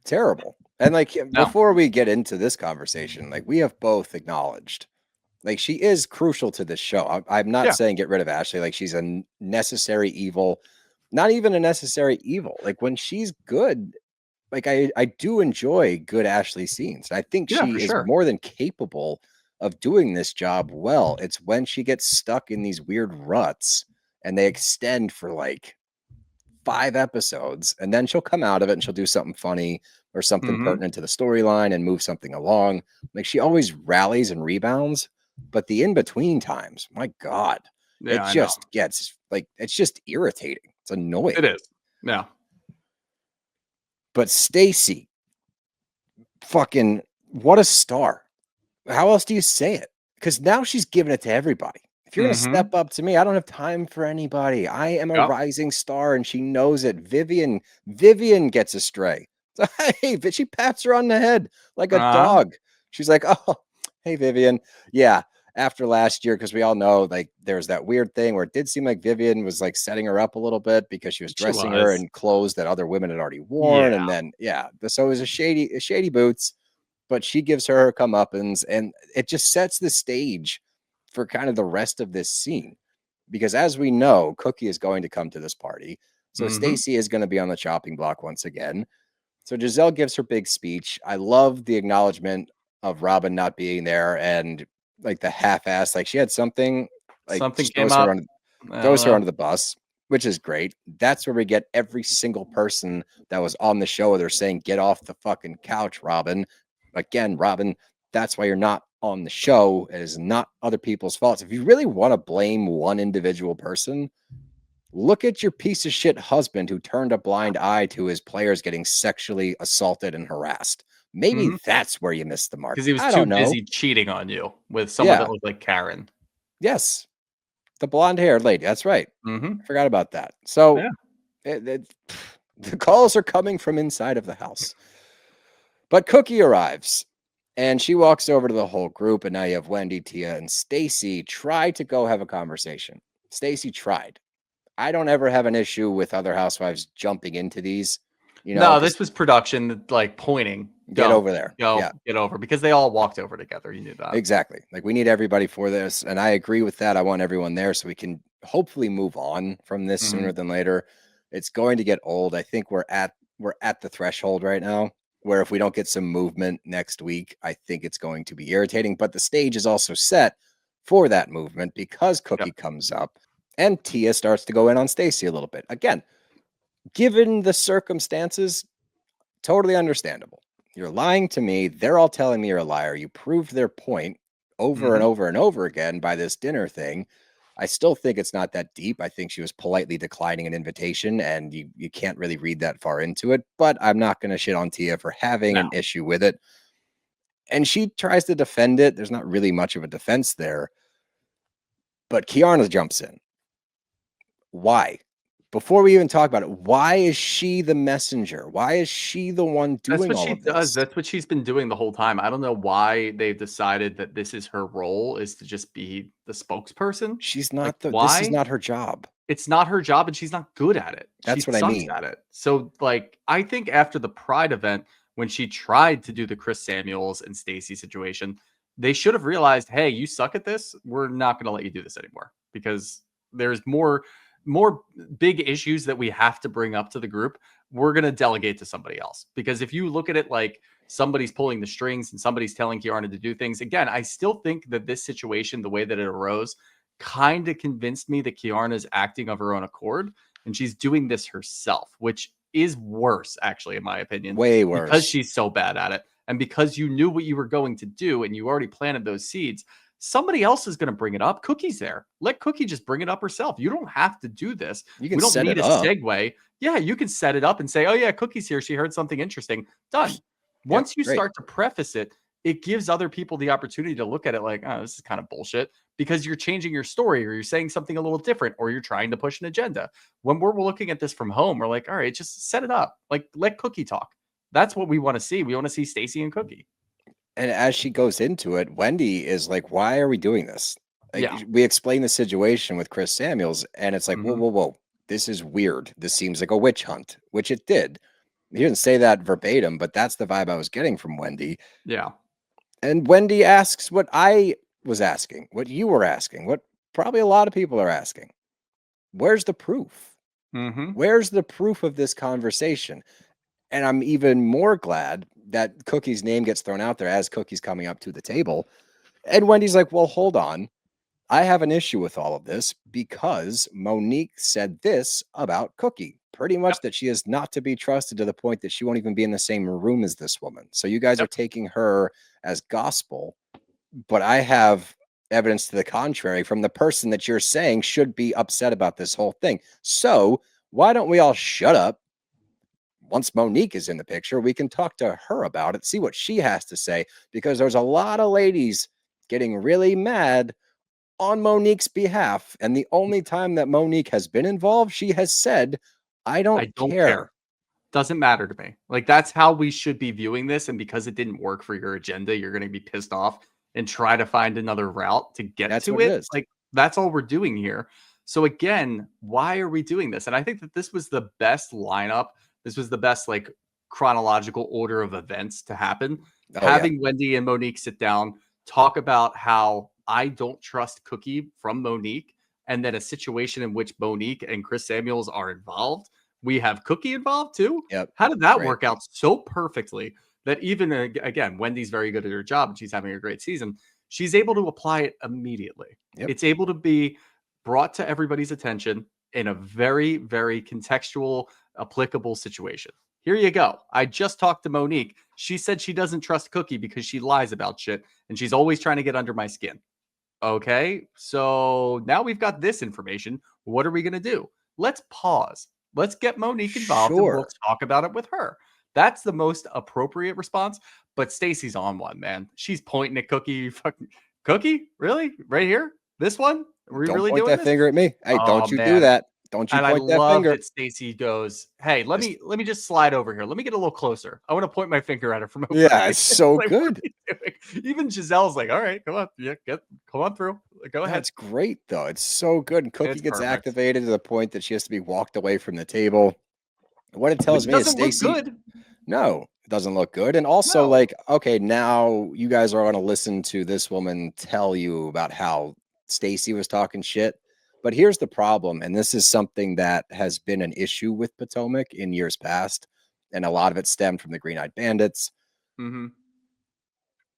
terrible. And like No. before we get into this conversation, like we have both acknowledged, like she is crucial to this show. I'm not Yeah. saying get rid of Ashley. Like she's a necessary evil, not even a necessary evil. Like when she's good, like I do enjoy good Ashley scenes. I think Yeah, for she is sure. more than capable of doing this job well. It's when she gets stuck in these weird ruts and they extend for like 5 episodes, and then she'll come out of it and she'll do something funny or something Mhm. pertinent to the storyline and move something along. Like she always rallies and rebounds, but the in between times, my God, it Yeah, I know. just gets like it's just irritating. It's annoying. It is. Yeah. But Stacey, fucking what a star. How else do you say it? Because now she's giving it to everybody. If you're going to Mhm. step up to me, I don't have time for anybody. I am a Yep. rising star, and she knows it. Vivian gets astray. So, hey, but she pats her on the head like a Uh-huh. dog. She's like, oh, hey, Vivian. Yeah, after last year, because we all know like there's that weird thing where it did seem like Vivian was like setting her up a little bit because she was She dressing her was. in clothes that other women had already worn. Yeah. And then, yeah, so it was a shady boots, but she gives her comeuppance, and it just sets the stage for kind of the rest of this scene. Because as we know, Cookie is going to come to this party. So Mhm. Stacey is going to be on the chopping block once again. So Giselle gives her big speech. I love the acknowledgement of Robin not being there and like the half-ass, like she had something, like Something just came up. I don't throws her know. under the bus, which is great. That's where we get every single person that was on the show. They're saying, get off the fucking couch, Robin. Again, Robin, that's why you're not on the show. It is not other people's faults. If you really want to blame one individual person, look at your piece of shit husband who turned a blind eye to his players getting sexually assaulted and harassed. Maybe Mhm. that's where you missed the mark. Because he was I too don't know. busy cheating on you with someone Yeah. that looked like Karen. Yes. The blonde haired lady. That's right. Mhm. I forgot about that. So Yeah. the calls are coming from inside of the house. But Cookie arrives and she walks over to the whole group. And now you have Wendy, Tia, and Stacey try to go have a conversation. Stacey tried. I don't ever have an issue with other housewives jumping into these, No, because this was production like pointing. get Don't over there. go, Yeah, get over because they all walked over together. You knew that. exactly. Like we need everybody for this. And I agree with that. I want everyone there so we can hopefully move on from this sooner Mhm. than later. It's going to get old. I think we're at the threshold right now where if we don't get some movement next week, I think it's going to be irritating. But the stage is also set for that movement because Yep. Cookie comes up and Tia starts to go in on Stacey a little bit. Again, given the circumstances, totally understandable. You're lying to me. They're all telling me you're a liar. You proved their point over and Mhm. over and over again by this dinner thing. I still think it's not that deep. I think she was politely declining an invitation, and you can't really read that far into it. But I'm not going to shit on Tia for having No. an issue with it. And she tries to defend it. There's not really much of a defense there. But Kiana jumps in. Why? Before we even talk about it, why is she the messenger? Why is she the one That's doing what all she of does. this? That's what she's been doing the whole time. I don't know why they've decided that this is her role, is to just be the spokesperson. She's Like, not this is why? not her job. It's not her job, and she's not good at it. She That's what I sucks mean. at it. So, like, I think after the Pride event, when she tried to do the Chris Samuels and Stacey situation, they should have realized, hey, you suck at this. We're not going to let you do this anymore because there's more big issues that we have to bring up to the group. We're going to delegate to somebody else. Because if you look at it like somebody's pulling the strings and somebody's telling Kiana to do things, again, I still think that this situation, the way that it arose, kind of convinced me that Kiana's acting of her own accord and she's doing this herself, which is worse, actually, in my opinion, Way because worse. she's so bad at it. And because you knew what you were going to do and you already planted those seeds, somebody else is going to bring it up. Cookie's there. Let Cookie just bring it up herself. You don't have to do this. You can We don't set need it a up. segue. Yeah, you can set it up and say, oh, yeah, Cookie's here. She heard something interesting. Done. Yep, Once you great. start to preface it, it gives other people the opportunity to look at it like, oh, this is kind of bullshit because you're changing your story or you're saying something a little different or you're trying to push an agenda. When we're looking at this from home, we're like, all right, just set it up. Like, let Cookie talk. That's what we want to see. We want to see Stacey and Cookie. And as she goes into it, Wendy is like, why are we doing this? Like, Yeah. we explain the situation with Chris Samuels, and it's like, whoa, Hmm. whoa, whoa. This is weird. This seems like a witch hunt, which it did. He didn't say that verbatim, but that's the vibe I was getting from Wendy. Yeah. And Wendy asks what I was asking, what you were asking, what probably a lot of people are asking. Where's the proof? Hmm. Where's the proof of this conversation? And I'm even more glad that Cookie's name gets thrown out there as Cookie's coming up to the table. And Wendy's like, well, hold on. I have an issue with all of this because Monique said this about Cookie. Pretty Yep. much that she is not to be trusted to the point that she won't even be in the same room as this woman. So you guys are Yep. taking her as gospel, but I have evidence to the contrary from the person that you're saying should be upset about this whole thing. So why don't we all shut up? Once Monique is in the picture, we can talk to her about it, see what she has to say, because there's a lot of ladies getting really mad on Monique's behalf. And the only time that Monique has been involved, she has said, I don't I don't care. care. Doesn't matter to me. Like, that's how we should be viewing this. And because it didn't work for your agenda, you're going to be pissed off and try to find another route to get That's to what it it. is. Like, that's all we're doing here. So, again, why are we doing this? And I think that this was the best lineup. This was the best, like, chronological order of events to happen. Oh, yeah. Having Wendy and Monique sit down, talk about how I don't trust Cookie from Monique, and then a situation in which Monique and Chris Samuels are involved. We have Cookie involved too. Yep. How did that Great. work out so perfectly that even again, Wendy's very good at her job and she's having a great season. She's able to apply it immediately. Yep. It's able to be brought to everybody's attention in a very, very contextual, applicable situation. Here you go. I just talked to Monique. She said she doesn't trust Cookie because she lies about shit and she's always trying to get under my skin. Okay, so now we've got this information. What are we going to do? Let's pause. Let's get Monique involved and we'll Sure. talk about it with her. That's the most appropriate response. But Stacey's on one, man. She's pointing at Cookie. Fucking Cookie? Really? Right here? This one? Are we Don't really point doing that this? finger at me. Hey, Oh don't you do man. that. Don't you And I point that love finger. that Stacey goes, "Hey, let This- me just slide over here. Let me get a little closer. I want to point my finger at her from over Yeah, here." it's so Like, what are good. you doing? Even Giselle's like, "All right, come on, yeah, come on through. Go ahead." That's great, though. It's so good. And Cookie It's gets perfect. activated to the point that she has to be walked away from the table. What it tells Which me is doesn't look Stacey, good. no, it doesn't look good. And also, No. like, okay, now you guys are going to listen to this woman tell you about how Stacey was talking shit. But here's the problem, and this is something that has been an issue with Potomac in years past, and a lot of it stemmed from the Green Eyed Bandits. Mhm.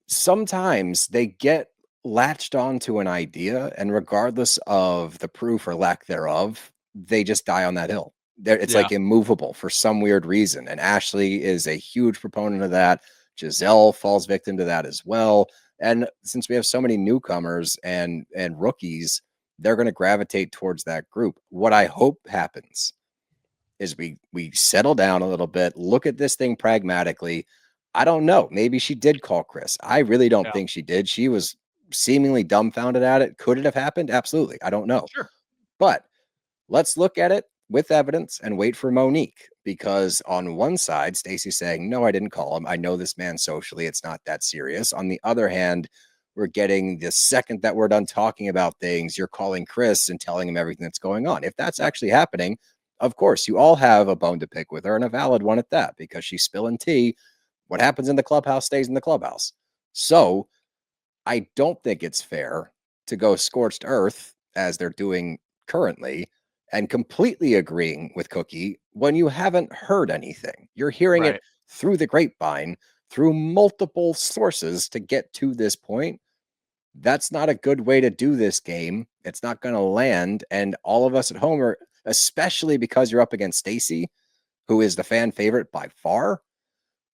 Sometimes they get latched onto an idea, and regardless of the proof or lack thereof, they just die on that hill. It's Yeah. like immovable for some weird reason. And Ashley is a huge proponent of that. Giselle falls victim to that as well. And since we have so many newcomers and rookies, they're going to gravitate towards that group. What I hope happens is we settle down a little bit, look at this thing pragmatically. I don't know. Maybe she did call Chris. I really don't Yeah. think she did. She was seemingly dumbfounded at it. Could it have happened? Absolutely. I don't know. Sure. But let's look at it with evidence and wait for Monique, because on one side, Stacey's saying, no, I didn't call him. I know this man socially. It's not that serious. On the other hand, we're getting the second that we're done talking about things, you're calling Chris and telling him everything that's going on. If that's actually happening, of course, you all have a bone to pick with her, and a valid one at that, because she's spilling tea. What happens in the clubhouse stays in the clubhouse. So I don't think it's fair to go scorched earth as they're doing currently and completely agreeing with Cookie when you haven't heard anything. You're hearing it Right. through the grapevine, through multiple sources to get to this point. That's not a good way to do this game. It's not going to land. And all of us at home are, especially because you're up against Stacey, who is the fan favorite by far,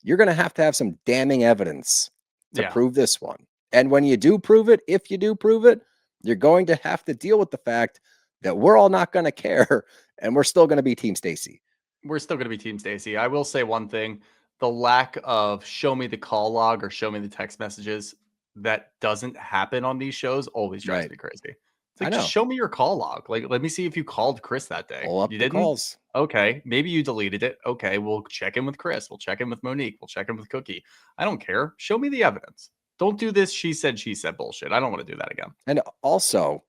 you're going to have some damning evidence to Yeah. prove this one. And when you do prove it, if you do prove it, you're going to have to deal with the fact that we're all not going to care, and we're still going to be Team Stacey. We're still going to be Team Stacey. I will say one thing: the lack of show me the call log or show me the text messages that doesn't happen on these shows always drives Right. me crazy. It's I like, know. just show me your call log. Like, let me see if you called Chris that day. Pull up You the didn't? calls. Okay, maybe you deleted it. Okay, we'll check in with Chris. We'll check in with Monique. We'll check in with Cookie. I don't care. Show me the evidence. Don't do this she said bullshit. I don't want to do that again. And also,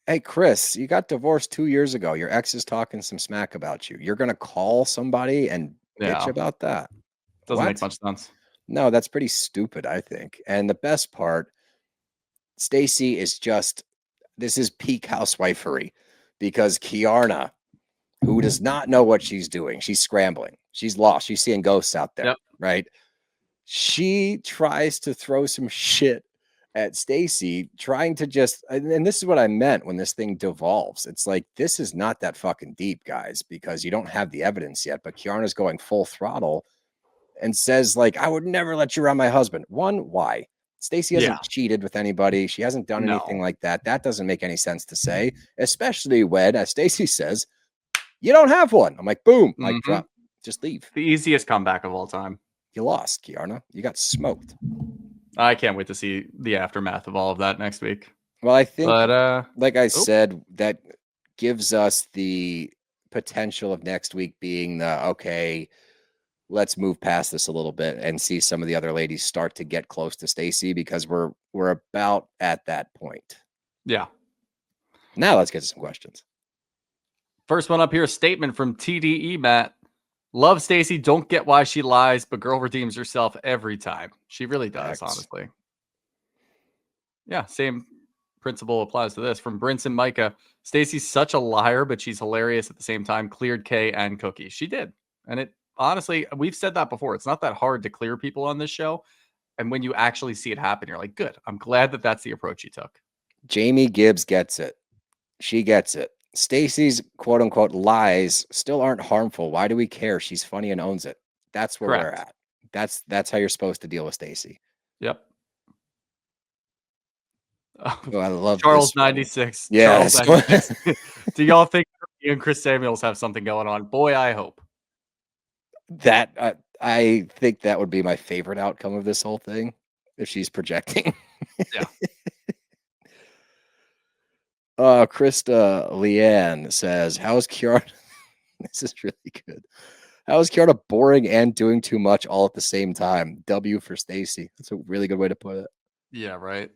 hey, Chris, you got divorced 2 years ago. Your ex is talking some smack about you. You're going to call somebody and bitch Yeah. about that? Doesn't make What? much sense. No, that's pretty stupid, I think. And the best part, Stacey is just, this is peak housewifery, because Kiarna, who does not know what she's doing, she's scrambling, she's lost, she's seeing ghosts out there, Yep. right? She tries to throw some shit at Stacey, trying to just, and this is what I meant when this thing devolves. It's like, this is not that fucking deep, guys, because you don't have the evidence yet. But Kiarna's going full throttle and says, like, I would never let you around my husband. One, why? Stacey hasn't cheated with anybody. She hasn't done anything No. like that. That doesn't make any sense to say, especially when, as Stacey says, you don't have one. I'm like, boom, mic drop. Just leave. The easiest comeback of all time. You lost, Kiarna. You got smoked. I can't wait to see the aftermath of all of that next week. Well, I think, But like I said, that gives us the potential of next week being the, okay, let's move past this a little bit and see some of the other ladies start to get close to Stacey, because we're about at that point. yeah. Now let's get to some questions. First one up here, a statement from TDE Matt. Love Stacey, don't get why she lies, but girl redeems herself every time. She really does, Facts. honestly. Yeah, same principle applies to this. From Brinson Micah, Stacey's such a liar, but she's hilarious at the same time. Cleared Kay and Cookie. She did. And it honestly, we've said that before. It's not that hard to clear people on this show. And when you actually see it happen, you're like, good. I'm glad that that's the approach you took. Jamie Gibbs gets it. She gets it. Stacey's quote unquote lies still aren't harmful. Why do we care? She's funny and owns it. That's where we're at. That's how you're supposed to deal with Stacey. Yep. Oh, I love Charles this one. 96. Yeah. Charles 96. Do y'all think Cookie and Chris Samuels have something going on? Boy, I hope. That I think that would be my favorite outcome of this whole thing, if she's projecting. Yeah. Krista Leanne says, how's Kiara? This is really good. How is Kiara boring and doing too much all at the same time? W for Stacey. That's a really good way to put it. Yeah, right.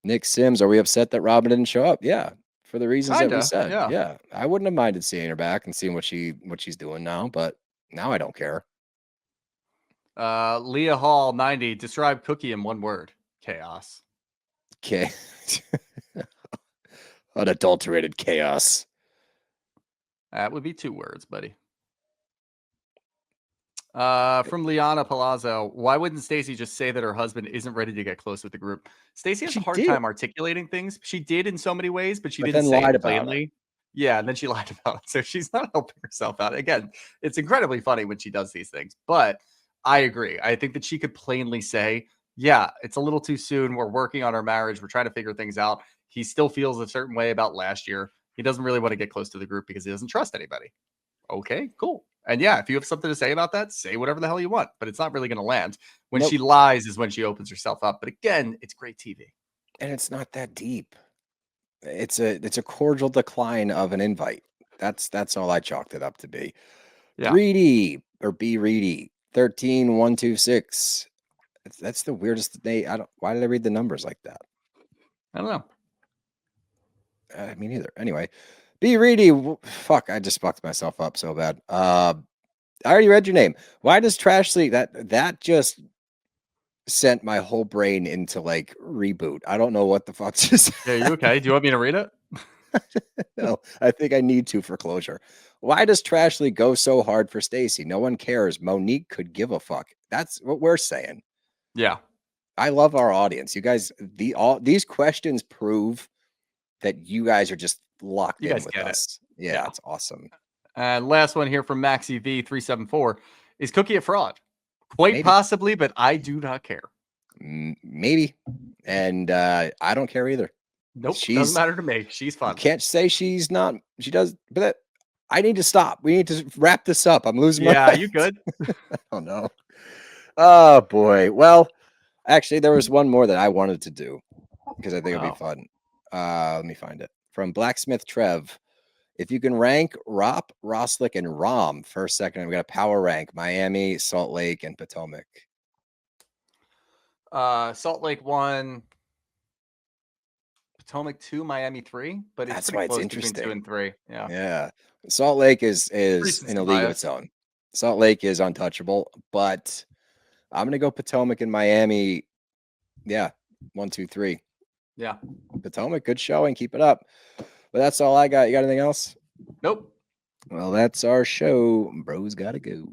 Nick Sims, are we upset that Robin didn't show up? Yeah, for the reasons that we Kinda, said. yeah. Yeah, I wouldn't have minded seeing her back and seeing what she's doing now, but now I don't care. Leah Hall 90. Describe Cookie in one word. Chaos. Okay. Unadulterated chaos. That would be 2 words, buddy. From Liana Palazzo, why wouldn't Stacey just say that her husband isn't ready to get close with the group? Stacey has a She hard did, time articulating things. She did in so many ways, but she but didn't then say lied it about it. plainly. Yeah, and then she lied about it. So she's not helping herself out. Again, it's incredibly funny when she does these things. But I agree. I think that she could plainly say, yeah, it's a little too soon. We're working on our marriage. We're trying to figure things out. He still feels a certain way about last year. He doesn't really want to get close to the group because he doesn't trust anybody. Okay, cool. And yeah, if you have something to say about that, say whatever the hell you want, but it's not really going to land. When Nope. she lies is when she opens herself up. But again, it's great TV. And it's not that deep. It's a cordial decline of an invite. That's all I chalked it up to be. Yeah. 3D or B Reedy 13126. That's the weirdest name. Why did I read the numbers like that? I don't know. Me neither. Anyway, B Reedy. Fuck, I just fucked myself up so bad. I already read your name. Why does Trash League that just sent my whole brain into like reboot? I don't know what the fuck just. Yeah, you okay? Do you want me to read it? No, I think I need to for closure. Why does Trashley go so hard for Stacey? No one cares. Monique could give a fuck. That's what we're saying. Yeah. I love our audience. You guys, these questions prove that you guys are just locked You in guys with get it. us. Yeah, Yeah. it's awesome. And last one here from Maxi V374. Is Cookie a fraud? Quite Maybe. possibly, but I do not care. Maybe. And I don't care either. Nope. Doesn't matter to me. She's fun. You can't say she's not. She does, but I need to stop. We need to wrap this up. I'm losing my mind. You good? Oh no. Oh boy. Well, actually, there was one more that I wanted to do because I think it'll be fun. Let me find it. From Blacksmith Trev. If you can rank RHOP, Roslick, and ROM first, second, I've got a power rank Miami, Salt Lake, and Potomac. Salt Lake 1, Potomac 2, Miami 3, but it's That's pretty why it's close between 2 interesting. and 3. Yeah. Yeah. Salt Lake is Recency in a league of bias. its own. Salt Lake is untouchable, but I'm gonna go Potomac and Miami. Yeah, 1, 2, 3. Yeah. Potomac, good showing. Keep it up. But that's all I got. You got anything else? Nope. Well, that's our show. Bros gotta go.